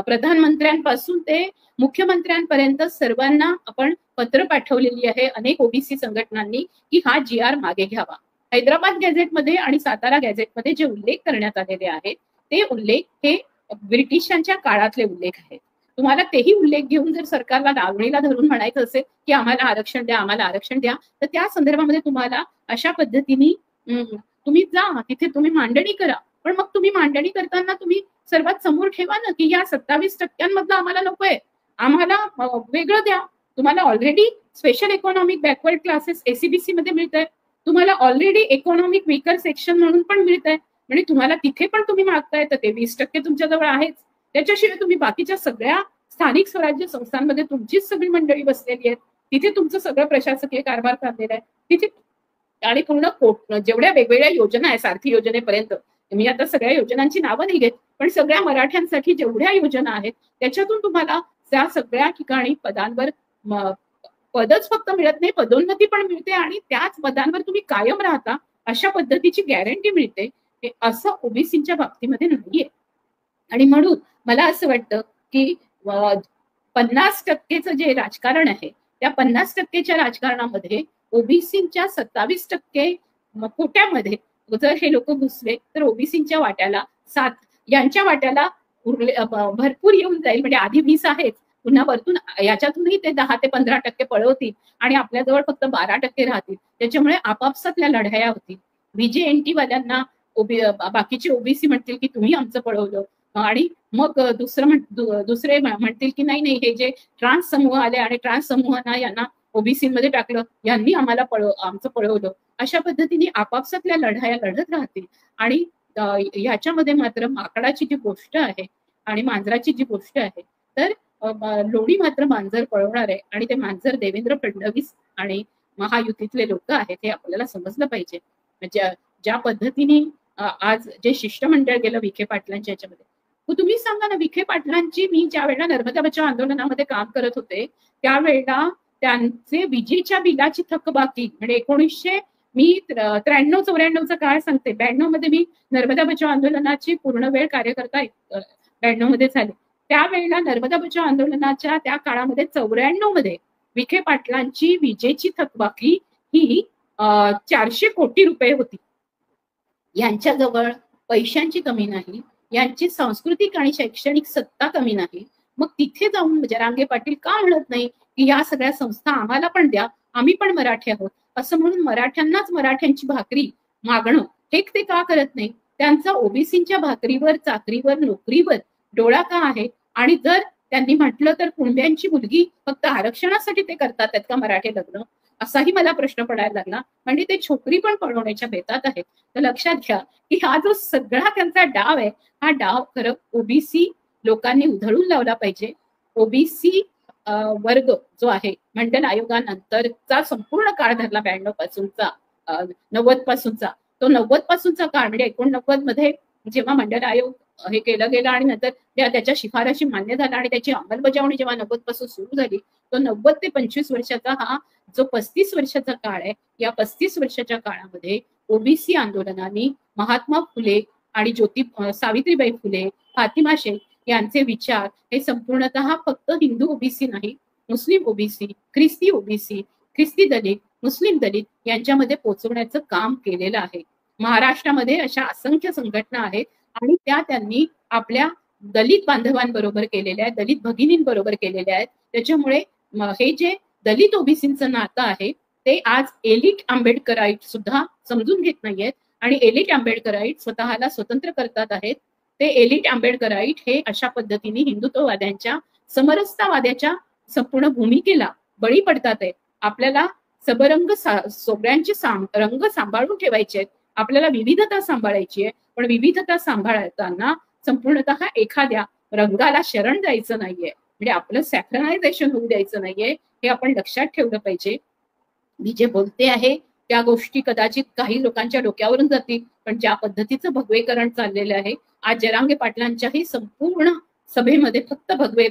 प्रधानमंत्र्यांपासून ते मुख्यमंत्र्यांपर्यंत सर्वांना आपण पत्र पाठवलेली आहे अनेक ओबीसी संघटनांनी की हा GR मागे घ्यावा. हैदराबाद गॅझेटमध्ये आणि सातारा गॅझेटमध्ये जे उल्लेख करण्यात आलेले आहेत ते उल्लेख हे ब्रिटिशांच्या काळातले उल्लेख आहेत. तुम्हाला तेही उल्लेख घेऊन जर सरकारला दावणीला धरून म्हणायचं असेल की आम्हाला आरक्षण द्या, आम्हाला आरक्षण द्या, तर त्या संदर्भामध्ये तुम्हाला अशा पद्धतीने तुम्ही जा, तिथे तुम्ही मांडणी करा. पण मग तुम्ही मांडणी करताना तुम्ही सर्वात समोर ठेवा ना की या 27% आम्हाला नकोय, आम्हाला वेगळं द्या. तुम्हाला already special economic backward classes ACBC मध्ये मिळत आहे, तुम्हाला ऑलरेडी इकॉनॉमिक वीकर सेक्शन म्हणून पण मिळत आहे, म्हणजे तुम्हाला तिथे पण तुम्ही मागताय तर ते 20% तुमच्याजवळ आहेच. त्याच्याशिवाय तुम्ही बाकीच्या सगळ्या स्थानिक स्वराज्य संस्थांमध्ये तुमचीच सगळी मंडळी बसलेली आहेत, तिथे तुमचं सगळं प्रशासकीय कारभार चाललेला आहे तिथे. आणि पूर्ण जेवढ्या वेगवेगळ्या योजना आहे, सारथी योजनेपर्यंत, मी आता सगळ्या योजनांची नावं नाही घेत, पण सगळ्या मराठ्यांसाठी जेवढ्या योजना आहेत त्याच्यातून तुम्हाला त्या सगळ्या ठिकाणी पदांवर पदच फक्त मिळत नाही, पदोन्नती पण मिळते आणि त्याच पदांवर तुम्ही कायम राहता अशा पद्धतीची गॅरंटी मिळते. असं ओबीसीच्या बाबतीमध्ये नाहीये. आणि म्हणून मला असं वाटतं की 50% जे राजकारण आहे त्या 50%च्या राजकारणामध्ये ओबीसीच्या 27% कोट्यामध्ये जर हे लोक घुसले तर ओबीसीच्या वाट्याला 7, यांच्या वाट्याला भरपूर येऊन जाईल. म्हणजे आधी 20 आहेत, पुन्हा वरतून याच्यातूनही ते 10 ते 15% पळवतील आणि आपल्याजवळ फक्त 12% राहतील. त्याच्यामुळे आपापसातल्या लढाया होतील. VJNT वाल्यांना बाकीचे ओबीसी म्हणतील की तुम्ही आमचं पळवलं आणि मग दुसरे म्हणतील की नाही हे जे ट्रान्स समूह आले आणि ट्रान्स समूहांना यांना ओबीसी मध्ये टाकलं, यांनी आम्हाला आमचं पळवलं. अशा पद्धतीने आपापसातल्या लढाया लढत राहतील. आणि ह्याच्यामध्ये मात्र माकडाची जी गोष्ट आहे आणि मांजराची जी गोष्ट आहे, तर लोणी मात्र मांजर पळवणार आहे आणि ते मांजर देवेंद्र फडणवीस आणि महायुतीतले लोक आहेत हे आपल्याला समजलं पाहिजे. म्हणजे ज्या पद्धतीने आज जे शिष्टमंडळ गेलं विखे पाटलांच्या याच्यामध्ये, तुम्ही सांगा ना, विखे पाटलांची, मी ज्या वेळेला नर्मदा बचाव आंदोलनामध्ये काम करत होते त्यावेळेला त्यांचे विजेच्या बिलाची थकबाकी, म्हणजे 1993-94चा काळ सांगते, 92 मध्ये मी नर्मदा बचाव आंदोलनाची पूर्ण वेळ कार्यकर्ता 92 मध्ये झाले. त्यावेळेला नर्मदा बचाव आंदोलनाच्या त्या काळामध्ये 94 मध्ये विखे पाटलांची विजेची थकबाकी ही 400 कोटी रुपये होती. यांच्याजवळ पैशांची कमी नाही, यांची सांस्कृतिक आणि शैक्षणिक सत्ता कमी नाही. मग तिथे जाऊन जरांगे पाटील का म्हणत नाही की या सगळ्या संस्था आम्हाला पण द्या, आम्ही पण मराठी आहोत, असं म्हणून मराठ्यांनाच मराठ्यांची भाकरी मागणं हे ते का करत नाही? त्यांचा ओबीसीच्या भाकरीवर, चाकरीवर, नोकरीवर डोळा का आहे? आणि जर त्यांनी म्हटलं तर कुणब्यांची मुलगी फक्त आरक्षणासाठी ते करतात का मराठी लग्न, असाही मला प्रश्न पडायला लागला. म्हणजे ते छोकरी पण पळवण्याच्या बेतात आहेत. तर लक्षात घ्या की हा जो सगळा त्यांचा डाव आहे, हा डाव खरं ओबीसी लोकांनी उधळून लावला पाहिजे. ओबीसी वर्ग जो आहे मंडल आयोगानंतरचा संपूर्ण काळ धरला 92 पासूनचा, 90 पासूनचा, तो 90 पासूनचा काळ म्हणजे 89 मध्ये जेव्हा मंडल आयोग हे केलं गेलं आणि नंतर त्याच्या शिफारशी मान्य झाल्या आणि त्याची अंमलबजावणी जेव्हा 90 पासून सुरू झाली, तो 90 ते 25 वर्षाचा हा जो 35 वर्षाचा काळ आहे, या 35 वर्षाच्या काळामध्ये ओबीसी आंदोलनाने महात्मा फुले आणि सावित्रीबाई फुले, फातिमा शेख यांचे विचार हे संपूर्णतः फक्त हिंदू ओबीसी नाही, मुस्लिम ओबीसी, ख्रिस्ती ओबीसी, ख्रिस्ती दलित, मुस्लिम दलित यांच्यामध्ये पोहोचवण्याचं काम केलेलं आहे. महाराष्ट्रामध्ये अशा असंख्य संघटना आहेत आणि त्या त्यांनी आपल्या दलित बांधवांबरोबर केलेल्या आहेत, दलित भगिनींबरोबर केलेल्या आहेत. त्याच्यामुळे हे जे दलित ओबीसींचं नातं आहे ते आज एलिट आंबेडकराईट सुद्धा समजून घेत नाहीयेत आणि एलिट आंबेडकराईट स्वतःला स्वतंत्र करतात आहेत. ते एलिट आंबेडकराईट हे अशा पद्धतीने हिंदुत्ववाद्यांच्या समरसतावाद्याच्या संपूर्ण भूमिकेला बळी पडतात आहेत. आपल्याला सबरंग सगळ्यांचे रंग सांभाळून ठेवायचे आहेत, आपल्याला विविधता सांभाळायची आहे, पण विविधता सांभाळताना संपूर्णतः एखाद्या रंगाला शरण जायचं नाहीये, म्हणजे आपलं सॅक्रनायझेशन होऊ द्यायचं नाहीये, हे आपण लक्षात ठेवलं पाहिजे. मी जे बोलते आहे त्या गोष्टी कदाचित काही लोकांच्या डोक्यावरून जातील, पण ज्या पद्धतीचं भगवेकरण चाललेलं आहे, आज जरांगे पाटलांच्याही संपूर्ण सभेमध्ये फक्त भगवे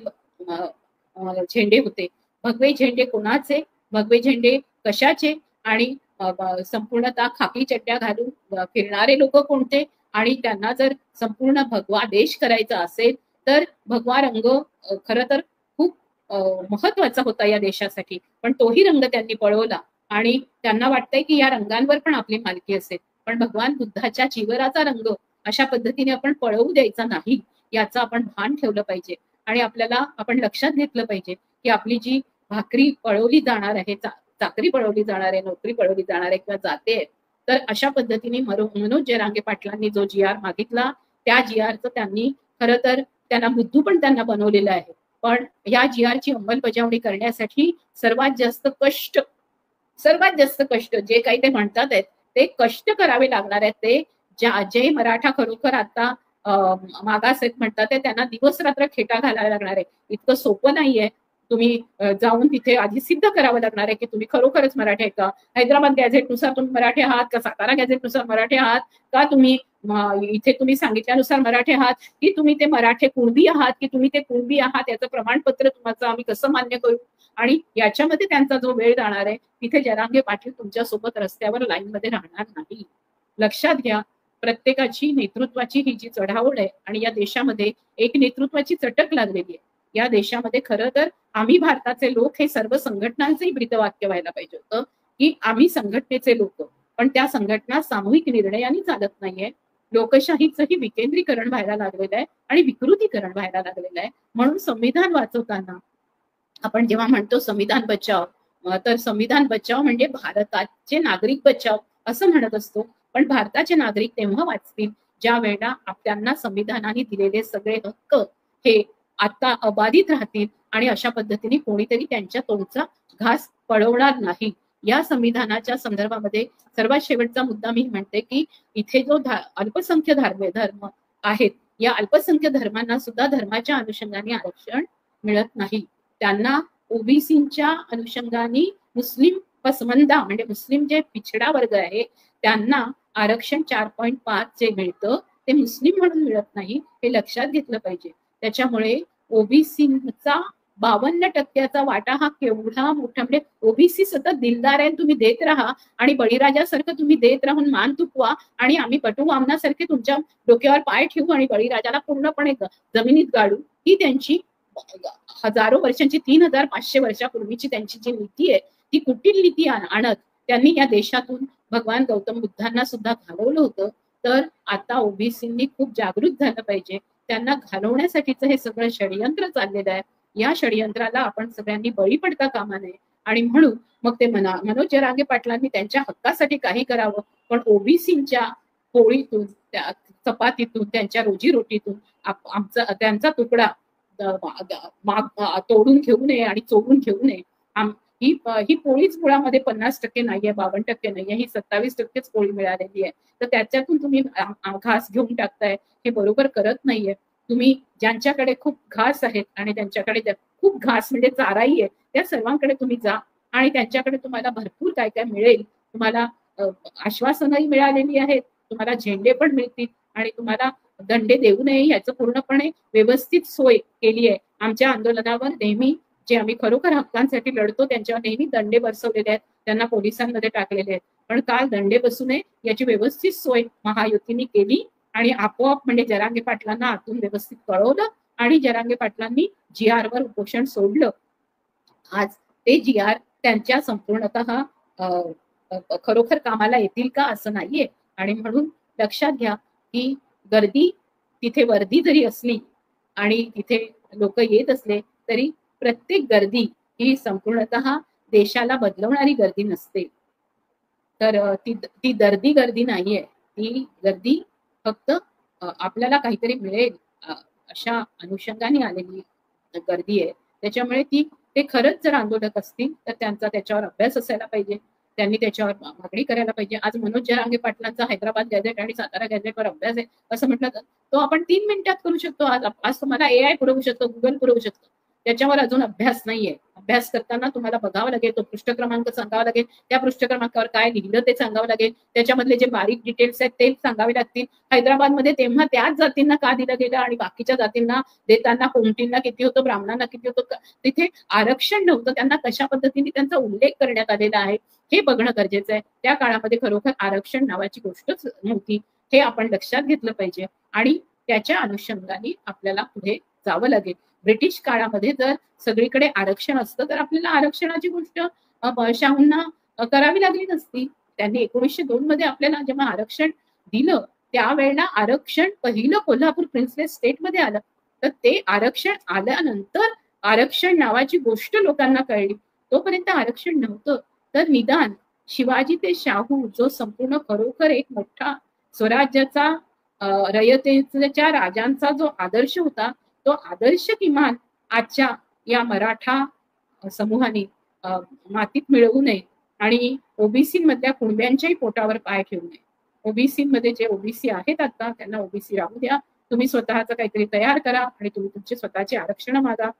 झेंडे होते. भगवे झेंडे कोणाचे, भगवे झेंडे कशाचे आणि संपूर्णतः खाकी चट्ट्या घालून फिरणारे लोक कोणते, आणि त्यांना जर संपूर्ण भगवा देश करायचा असेल तर भगवा रंग खरं तर खूप महत्वाचा होता या देशासाठी, पण तोही रंग त्यांनी पळवला आणि त्यांना वाटतंय की या रंगांवर पण आपली मालकी असेल. पण भगवान बुद्धाच्या चिवराचा रंग अशा पद्धतीने आपण पळवू द्यायचा नाही, याचं आपण भान ठेवलं पाहिजे. आणि आपण लक्षात घेतलं पाहिजे की आपली जी भाकरी पळवली जाणार आहे, चाकरी पळवली जाणार आहे, नोकरी पळवली जाणार आहे किंवा जाते, तर अशा पद्धतीने मनोज जरांगे पाटलांनी जो GR मागितला त्या GRचं त्यांनी खरं तर त्यांना बुद्धू पण त्यांना बनवलेलं आहे. पण या GRची अंमलबजावणी करण्यासाठी सर्वात जास्त कष्ट जे काही ते म्हणतात आहेत ते कष्ट करावे लागणार आहेत. ते जे मराठा खरोखर आता मागास आहेत म्हणतात ते त्यांना दिवस रात्र खेटा घालायला लागणार आहे. इतकं सोपं नाहीये. तुम्ही जाऊन तिथे आधी सिद्ध करावं लागणार आहे की तुम्ही खरोखरच मराठी आहे का, हैदराबाद गॅझेटनुसार तुम्ही मराठी आहात का, सातारा गॅझेटनुसार मराठी आहात का, तुम्ही इथे तुम्ही सांगितल्यानुसार मराठी आहात की तुम्ही ते मराठे कुणबी आहात की तुम्ही ते कुणबी आहात, याचं प्रमाणपत्र तुम्हाला आम्ही कसं मान्य करू. आणि याच्यामध्ये त्यांचा जो वेळ जाणार आहे तिथे जरांगे पाटील तुमच्या सोबत रस्त्यावर लाईन मध्ये राहणार नाही. लक्षात घ्या, प्रत्येकाची नेतृत्वाची ही जी चढाओढ आहे आणि या देशामध्ये एक नेतृत्वाची चटक लागलेली आहे. या देशामध्ये खरं तर आम्ही भारताचे लोक हे सर्व संघटनांचंही ब्रीदवाक्य व्हायला पाहिजे होतं की आम्ही संघटनेचे लोक, पण त्या संघटना सामूहिक निर्णयाने चालत नाहीये. लोकशाहीचंही विकेंद्रीकरण व्हायला लागलेलं आहे आणि विकृतीकरण व्हायला लागलेलं आहे. म्हणून संविधान वाचवताना आपण जेव्हा म्हणतो संविधान बचाव, तर संविधान बचाव म्हणजे भारताचे नागरिक बचाव असं म्हणत असतो. पण भारताचे नागरिक तेव्हा वाचतील ज्या वेळेला त्यांना संविधानाने दिलेले सगळे हक्क हे आता अबाधित राहतील आणि अशा पद्धतीने कोणीतरी त्यांच्या तोंडचा घास पळवणार नाही. या संविधानाच्या संदर्भामध्ये सर्वात शेवटचा मुद्दा मी म्हणते की इथे जो अल्पसंख्य धर्म आहेत, या अल्पसंख्य धर्मांना सुद्धा धर्माच्या अनुषंगाने आरक्षण मिळत नाही. त्यांना ओबीसीच्या अनुषंगाने मुस्लिम पसमंदा म्हणजे मुस्लिम जे पिछडा वर्ग आहे त्यांना आरक्षण 4.5 जे मिळतं ते मुस्लिम म्हणून मिळत नाही, हे लक्षात घेतलं पाहिजे. त्याच्यामुळे ओबीसीचा 52% वाटा हा केवढा मोठा, म्हणजे ओबीसी सतत दिलदार आहे, तुम्ही देत राहा आणि बळीराजासारखं तुम्ही देत राहून मान तुकवा आणि आम्ही बटू वामनासारखे तुमच्या डोक्यावर पाय ठेवू आणि बळीराजाला पूर्णपणे जमिनीत गाडू, ही त्यांची हजारो वर्षांची 3500 वर्षापूर्वीची त्यांची जी नीती आहे ती कुटील नीती आणत त्यांनी या देशातून भगवान गौतम बुद्धांना सुद्धा घालवलं होतं. तर आता ओबीसींनी खूप जागृत झालं पाहिजे. त्यांना घालवण्यासाठीचं हे सगळं षडयंत्र चाललेलं आहे. या षडयंत्राला आपण सगळ्यांनी बळी पडता कामा नये. आणि म्हणून मग ते मनोज जरांगे पाटलांनी त्यांच्या हक्कासाठी काही करावं, पण ओबीसींच्या पोळीतून, चपातीतून, त्यांच्या रोजीरोटीतून त्यांचा तुकडा तोडून घेऊ नये आणि चोरून घेऊ नये. ही पोळीच मुळामध्ये 50% नाहीये, 52% नाहीये, ही 27%च पोळी मिळालेली आहे. तर त्याच्यातून तुम्ही घास घेऊन टाकताय, हे बरोबर करत नाहीये. तुम्ही ज्यांच्याकडे खूप घास आहेत आणि त्यांच्याकडे खूप घास म्हणजे चाराई आहे, त्या सर्वांकडे तुम्ही जा आणि त्यांच्याकडे तुम्हाला भरपूर काय काय मिळेल. तुम्हाला आश्वासनही मिळालेली आहेत, तुम्हाला झेंडे पण मिळतील आणि तुम्हाला दंडे देऊ नये याचं पूर्णपणे व्यवस्थित सोय केली आहे. आमच्या आंदोलनावर नेहमी जे आम्ही खरोखर हक्कांसाठी लढतो त्यांच्यावर नेहमी दंडे बसवलेले आहेत, त्यांना पोलिसांमध्ये टाकलेले आहेत. पण काल दंडे बसू नये याची व्यवस्थित सोय महायुतीने केली आणि आपोआप म्हणजे जरांगे पाटलांना आतून व्यवस्थित कळवलं आणि जरांगे पाटलांनी GR वर उपोषण सोडलं. आज ते GR त्यांच्या संपूर्णतः खरोखर कामाला येतील का असं नाहीये. आणि म्हणून लक्षात घ्या की गर्दी तिथे वर्दी जरी असली आणि तिथे लोक येत असले तरी प्रत्येक गर्दी ही संपूर्णतः देशाला बदलवणारी गर्दी नसते. तर ती गर्दी नाहीये, ती गर्दी फक्त आपल्याला काहीतरी मिळेल अशा अनुषंगाने आलेली गर्दी आहे. त्याच्यामुळे ते खरंच जर आंदोलक असतील तर त्यांचा त्याच्यावर अभ्यास असायला पाहिजे, त्यांनी त्याच्यावर मागणी करायला पाहिजे. आज मनोज जरांगे पाटलांचा हैदराबाद गॅझेट आणि सातारा गॅझेटवर अभ्यास आहे असं म्हटलं तर तो आपण 3 मिनिटात करू शकतो. आज तुम्हाला AI पुरवू शकतो, गुगल पुरवू शकतो. त्याच्यावर अजून अभ्यास नाहीये. अभ्यास करताना तुम्हाला बघावं लागेल, तो पृष्ठ क्रमांक सांगावा लागेल, त्या पृष्ठ क्रमांकावर काय लिहिलं ते सांगावं लागेल, त्याच्यामधले जे बारीक डिटेल्स आहेत ते सांगावे लागतील. हैदराबादमध्ये तेव्हा त्याच जातींना का दिलं गेलं आणि बाकीच्या जातींना देताना कोमटींना किती होतं, ब्राह्मणांना किती होतं, तिथे आरक्षण नव्हतं, त्यांना कशा पद्धतीने त्यांचा उल्लेख करण्यात आलेला आहे हे बघणं गरजेचं आहे. त्या काळामध्ये खरोखर आरक्षण नावाची गोष्टच नव्हती, हे आपण लक्षात घेतलं पाहिजे आणि त्याच्या अनुषंगाने आपल्याला पुढे जावं लागेल. ब्रिटिश काळामध्ये जर सगळीकडे आरक्षण असतं तर आपल्याला आरक्षणाची गोष्ट शाहूंना करावी लागली नसती. त्यांनी 1902 मध्ये आपल्याला जेव्हा आरक्षण दिलं त्यावेळेला आरक्षण पहिलं कोल्हापूर प्रिन्सलेस स्टेटमध्ये आलं. तर ते आरक्षण आल्यानंतर आरक्षण नावाची गोष्ट लोकांना कळली, तोपर्यंत आरक्षण नव्हतं. तर निदान शिवाजी ते शाहू जो संपूर्ण खरोखर एक मोठा स्वराज्याचा रयतेच्या राजांचा जो आदर्श होता तो आदर्श किमान आजच्या या मराठा समूहाने मातीत मिळवू नये आणि ओबीसी मधल्या कुणब्यांच्याही पोटावर पाय ठेवू नये. ओबीसी मध्ये जे ओबीसी आहेत आता त्यांना ओबीसी राहू द्या, तुम्ही स्वतःच काहीतरी तयार करा आणि तुम्ही तुमचे स्वतःचे आरक्षण मागा.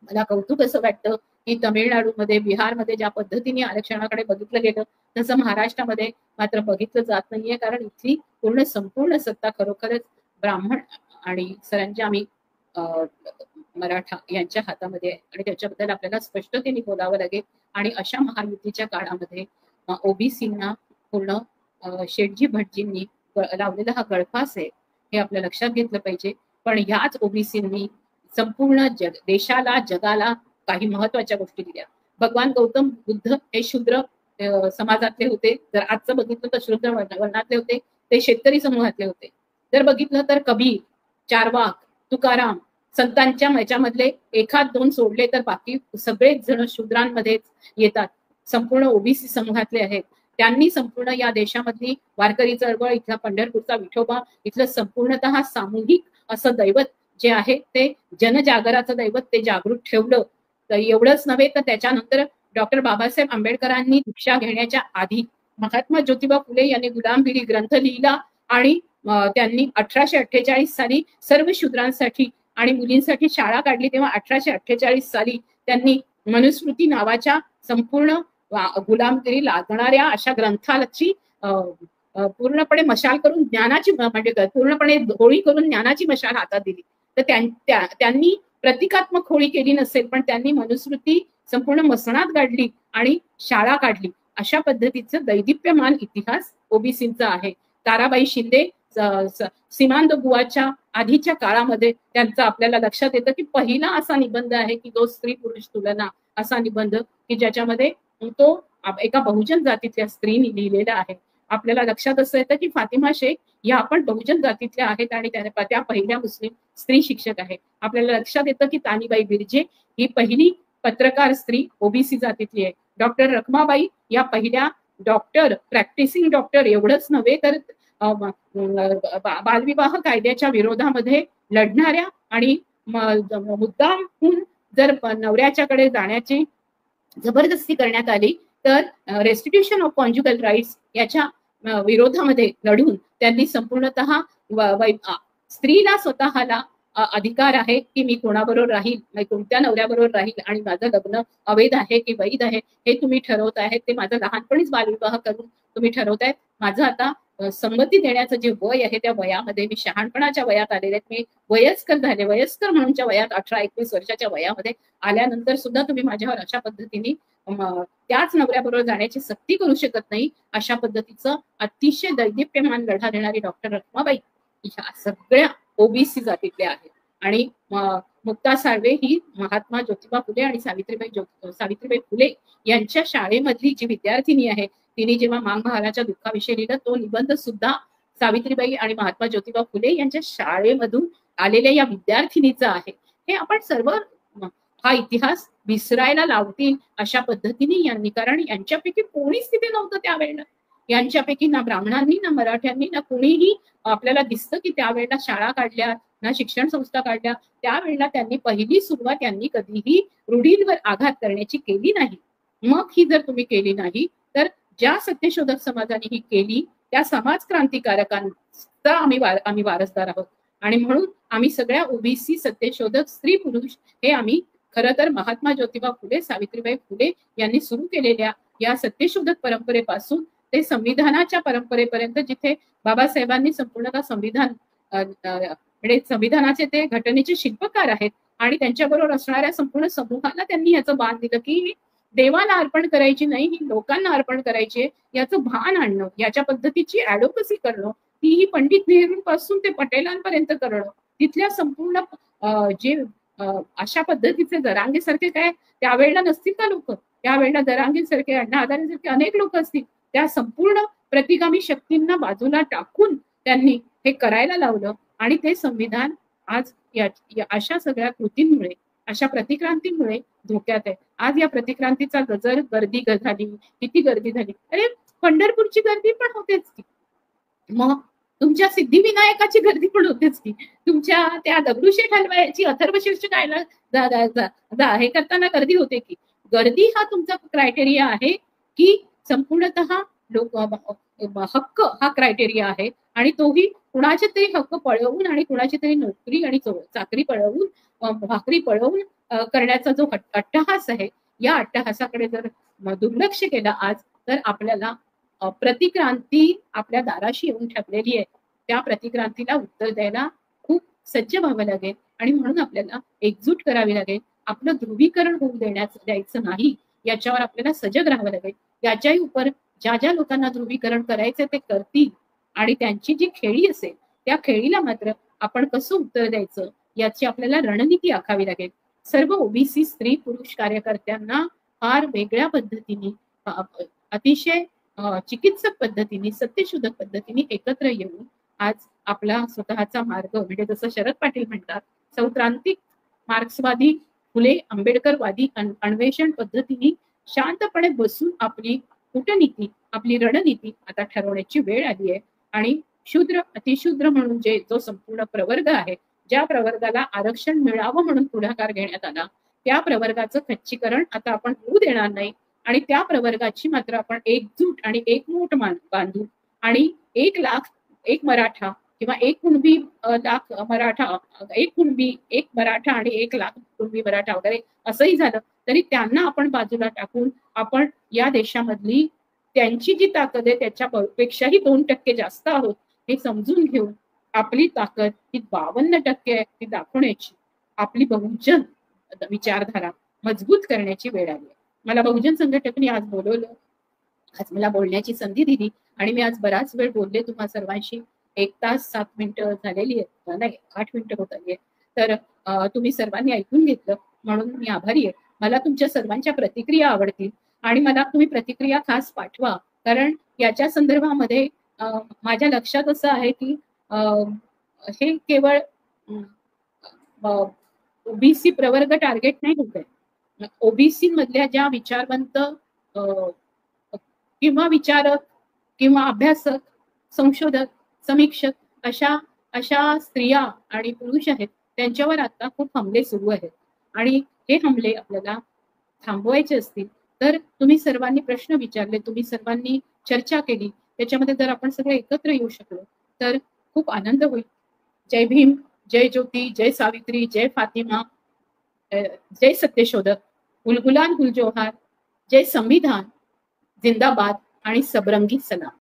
मला कौतुक असं वाटतं की तमिळनाडूमध्ये, बिहारमध्ये ज्या पद्धतीने आरक्षणाकडे बघितलं गेलं तसं महाराष्ट्रामध्ये मात्र बघितलं जात नाहीये, कारण इथली संपूर्ण सत्ता खरोखरच ब्राह्मण आणि सरंजामी मराठा यांच्या हातामध्ये आहे आणि त्याच्याबद्दल आपल्याला स्पष्टतेने बोलावं लागेल. आणि अशा महायुतीच्या काळामध्ये ओबीसींना पूर्ण शेठजी भटजींनी लावलेला हा गळफास आहे हे आपल्या लक्षात घेतलं पाहिजे. पण ह्याच ओबीसींनी संपूर्ण देशाला, जगाला काही महत्वाच्या गोष्टी दिल्या. भगवान गौतम बुद्ध हे शूद्र समाजातले होते, जर आजचं बघितलं तर शूद्र वर्णातले होते, ते शेतकरी समूहातले होते. जर बघितलं तर कबीर, चारवाक, तुकाराम संतांच्या ह्याच्यामधले एखाद दोन सोडले तर बाकी सगळेच जण शूद्रांमध्येच येतात, संपूर्ण ओबीसी समूहातले आहेत. त्यांनी संपूर्ण या देशामधली वारकरी चळवळ, इथला पंढरपूरचा विठोबा, इथलं संपूर्णतः सामूहिक असं दैवत जे आहे ते जनजागराचं दैवत ते जागृत ठेवलं. तर एवढंच नव्हे तर त्याच्यानंतर डॉक्टर बाबासाहेब आंबेडकरांनी दीक्षा घेण्याच्या आधी महात्मा ज्योतिबा फुले यांनी गुलामगिरी ग्रंथ लिहिला आणि त्यांनी 1848 साली सर्व शूद्रांसाठी आणि मुलींसाठी शाळा काढली. तेव्हा 1848 साली त्यांनी मनुस्मृती नावाच्या संपूर्ण गुलामगिरी लागणाऱ्या अशा ग्रंथाची पूर्णपणे मशाल करून ज्ञानाची म्हणजे पूर्णपणे होळी करून ज्ञानाची मशाल हातात दिली. तर त्यांनी प्रतिकात्मक होळी केली नसेल पण त्यांनी मनुस्मृती संपूर्ण मसणात काढली आणि शाळा काढली. अशा पद्धतीचं दैदिप्यमान इतिहास ओबीसींचा आहे. ताराबाई शिंदे सीमांत बुवाच्या आधीच्या काळामध्ये त्यांचा आपल्याला लक्षात येतं की पहिला असा निबंध आहे की जो स्त्री पुरुष तुलना असा निबंध की ज्याच्यामध्ये तो एका बहुजन जातीतल्या स्त्रीने लिहिलेला आहे. आपल्याला लक्षात असं येतं की फातिमा शेख या पण बहुजन जातीतल्या आहेत आणि त्या पहिल्या मुस्लिम स्त्री शिक्षक आहेत. आपल्याला लक्षात येतं की तानीबाई बिर्जे ही पहिली पत्रकार स्त्री ओबीसी जातीतली आहे. डॉक्टर रखमाबाई या पहिल्या डॉक्टर, प्रॅक्टिसिंग डॉक्टर एवढंच नव्हे तर बालविवाह कायद्याच्या विरोधामध्ये लढणाऱ्या आणि मुद्दामहून जर नवऱ्याच्याकडे जाण्याची जबरदस्ती करण्यात आली तर रेस्टिट्यूशन ऑफ कॉन्ज्युगल राईट्स याच्या विरोधामध्ये लढून त्यांनी संपूर्णतः स्त्रीला स्वतःला अधिकार आहे की मी कोणाबरोबर राहील, कोणत्या नवऱ्याबरोबर राहील आणि माझं लग्न अवैध आहे की वैध आहे हे तुम्ही ठरवत आहे. ते माझं लहानपणीच बालविवाह करून तुम्ही ठरवताय. माझं आता संमती देण्याचं जे वय आहे त्या वयामध्ये मी शहाणपणाच्या वयात आलेले आहेत. मी वयस्कर झाले, वयस्कर म्हणूनच्या वयात 18-21 वर्षाच्या वयामध्ये आल्यानंतर सुद्धा तुम्ही माझ्यावर अशा पद्धतीने त्याच नवऱ्याबरोबर जाण्याची सक्ती करू शकत नाही. अशा पद्धतीचं अतिशय दैदिप्यमान लढा देणारी डॉक्टर रखमाबाई ह्या सगळ्या ओबीसी जातीतल्या आहेत. आणि मुक्ता साळवे ही महात्मा ज्योतिबा फुले आणि सावित्रीबाई फुले यांच्या शाळेमधली जी विद्यार्थिनी आहे, तिने जेव्हा मांग महालाच्या दुःखाविषयी लिहिलं तो निबंध सुद्धा सावित्रीबाई आणि महात्मा ज्योतिबा फुले यांच्या शाळेमधून आलेल्या या विद्यार्थिनीचा आहे. हे आपण सर्व हा इतिहास विसरायला लावतील अशा पद्धतीने यांनी, कारण यांच्यापैकी कोणीच तिथे नव्हतं त्यावेळेला. यांच्यापैकी ना ब्राह्मणांनी ना मराठ्यांनी ना कोणीही आपल्याला दिसतं की त्यावेळेला शाळा काढल्या ना शिक्षण संस्था काढल्या. त्यावेळेला त्यांनी पहिली सुरुवात यांनी कधीही रूढींवर आघात करण्याची केली नाही. मग ही जर तुम्ही केली नाही तर ज्या सत्यशोधक समाजाने ही केली त्या समाज क्रांतिकारकांचा आम्ही वारसदार आहोत. आणि म्हणून आम्ही सगळ्या ओबीसी सत्यशोधक स्त्री पुरुष हे आम्ही खरं तर महात्मा ज्योतिबा फुले सावित्रीबाई फुले यांनी सुरू केलेल्या या सत्यशोधक परंपरेपासून ते संविधानाच्या परंपरेपर्यंत, जिथे बाबासाहेबांनी संपूर्णतः संविधान म्हणजे संविधानाचे ते घटनेचे शिल्पकार आहेत आणि त्यांच्याबरोबर असणाऱ्या संपूर्ण समूहाला त्यांनी याचं भान दिलं की देवाला अर्पण करायची नाही, ही लोकांना अर्पण करायची, याचं भान आणणं, याच्या पद्धतीची ऍडव्होकसी करणं, ती पंडित नेहरूंपासून ते पटेलांपर्यंत करणं, तिथल्या संपूर्ण जे अशा पद्धतीचे जरांगेसारखे काय त्यावेळेला नसतील का लोक, त्यावेळेला जरांगेसारखे अण्णा हजारेसारखे अनेक लोक असतील, त्या संपूर्ण प्रतिगामी शक्तींना बाजूला टाकून त्यांनी हे करायला लावलं. आणि ते संविधान आज अशा सगळ्या कृतींमुळे, अशा प्रतिक्रांतीमुळे धोक्यात आहे. आज या प्रतिक्रांतीचा गजर गर्दी झाली, किती गर्दी झाली. अरे पंढरपूरची गर्दी पण होतेच की, मग तुमच्या सिद्धिविनायकाची गर्दी पण होतेच की, तुमच्या त्या दगडूशेठ हलवाईची अथर्वशीर्ष गायला हे करताना गर्दी होते की. गर्दी हा तुमचा क्रायटेरिया आहे की संपूर्णतः हक्क हा क्रायटेरिया आहे. आणि तोही कुणाचे तरी हक्क पळवून आणि कुणाची तरी नोकरी आणि चाकरी पळवून, भाकरी पळवून करण्याचा जो अट्टहास आहे, या अट्टहासाकडे जर दुर्लक्ष केलं आज तर आपल्याला प्रतिक्रांती आपल्या दाराशी येऊन ठेवलेली आहे. त्या प्रतिक्रांतीला उत्तर द्यायला खूप सज्ज व्हावं लागेल आणि म्हणून आपल्याला एकजूट करावी लागेल. आपलं ध्रुवीकरण होऊ द्यायचं नाही, याच्यावर आपल्याला सजग राहावं लागेल. याच्याही उपर ज्या लोकांना ध्रुवीकरण करायचं ते करतील आणि त्यांची जी खेळी असेल त्या खेळीला मात्र आपण कसं उत्तर द्यायचं याची आपल्याला रणनीती आखावी लागेल. सर्व ओबीसी स्त्री पुरुष कार्यकर्त्यांना फार वेगळ्या पद्धतीने, अतिशय चिकित्सक पद्धतीने, सत्यशोधक पद्धतीने एकत्र येऊन आज आपला स्वतःचा मार्ग, म्हणजे जसं शरद पाटील म्हणतात, सौत्रांतिक मार्क्सवादी फुले आंबेडकरवादी अन्वेषण पद्धतीने शांतपणे बसून आपली कूटनीती, आपली रणनीती आता ठरवण्याची वेळ आली आहे. आणि शूद्र अतिशूद्र म्हणून जो संपूर्ण प्रवर्ग आहे, ज्या प्रवर्गाला आरक्षण मिळावं म्हणून पुढाकार घेण्यात आला, त्या प्रवर्गाचं खच्चीकरण आता आपण होऊ देणार नाही. आणि त्या प्रवर्गाची मात्र आपण एकजूट आणि एकमोट बांधू आणि 1,00,000 मराठा किंवा 1 कुणबी लाख मराठा, 1 कुणबी 1 मराठा आणि 1,00,000 कुणबी मराठा वगैरे असंही झालं तरी त्यांना आपण बाजूला टाकून आपण या देशामधली त्यांची जी ताकद आहे त्याच्यापेक्षाही 2% जास्त आहोत हे समजून घेऊन आपली ताकद ही 52% आहे ती दाखवण्याची, आपली बहुजन विचारधारा मजबूत करण्याची वेळ आली आहे. मला बहुजन संघटकांनी आज बोलवलं, आज मला बोलण्याची संधी दिली आणि मी आज बराच वेळ बोलले तुम्हा सर्वांशी. 1 तास 7 मिनिटं झालेली आहेत, नाही 8 मिनिटं होत आली आहे. तर तुम्ही सर्वांनी ऐकून घेतलं म्हणून मी आभारी आहे. मला तुमच्या सर्वांच्या प्रतिक्रिया आवडतील आणि मला तुम्ही प्रतिक्रिया खास पाठवा, कारण याच्या संदर्भामध्ये माझ्या लक्षात असं आहे की हे केवळ ओबीसी प्रवर्ग टार्गेट नाही होत आहे. ओबीसी मधल्या ज्या विचारवंत किंवा विचारक किंवा अभ्यासक, संशोधक, समीक्षक अशा स्त्रिया आणि पुरुष आहेत त्यांच्यावर आता खूप हमले सुरू आहेत. आणि हे हमले आपल्याला थांबवायचे असतील तर तुम्ही सर्वांनी प्रश्न विचारले, तुम्ही सर्वांनी चर्चा केली, त्याच्यामध्ये जर आपण सगळे एकत्र येऊ शकलो तर खूप आनंद होईल. जय भीम, जय ज्योती, जय सावित्री, जय फातिमा, जय सत्यशोधक, गुलगुलान गुलजोहार, जय संविधान, जिंदाबाद आणि सबरंगी सलाम.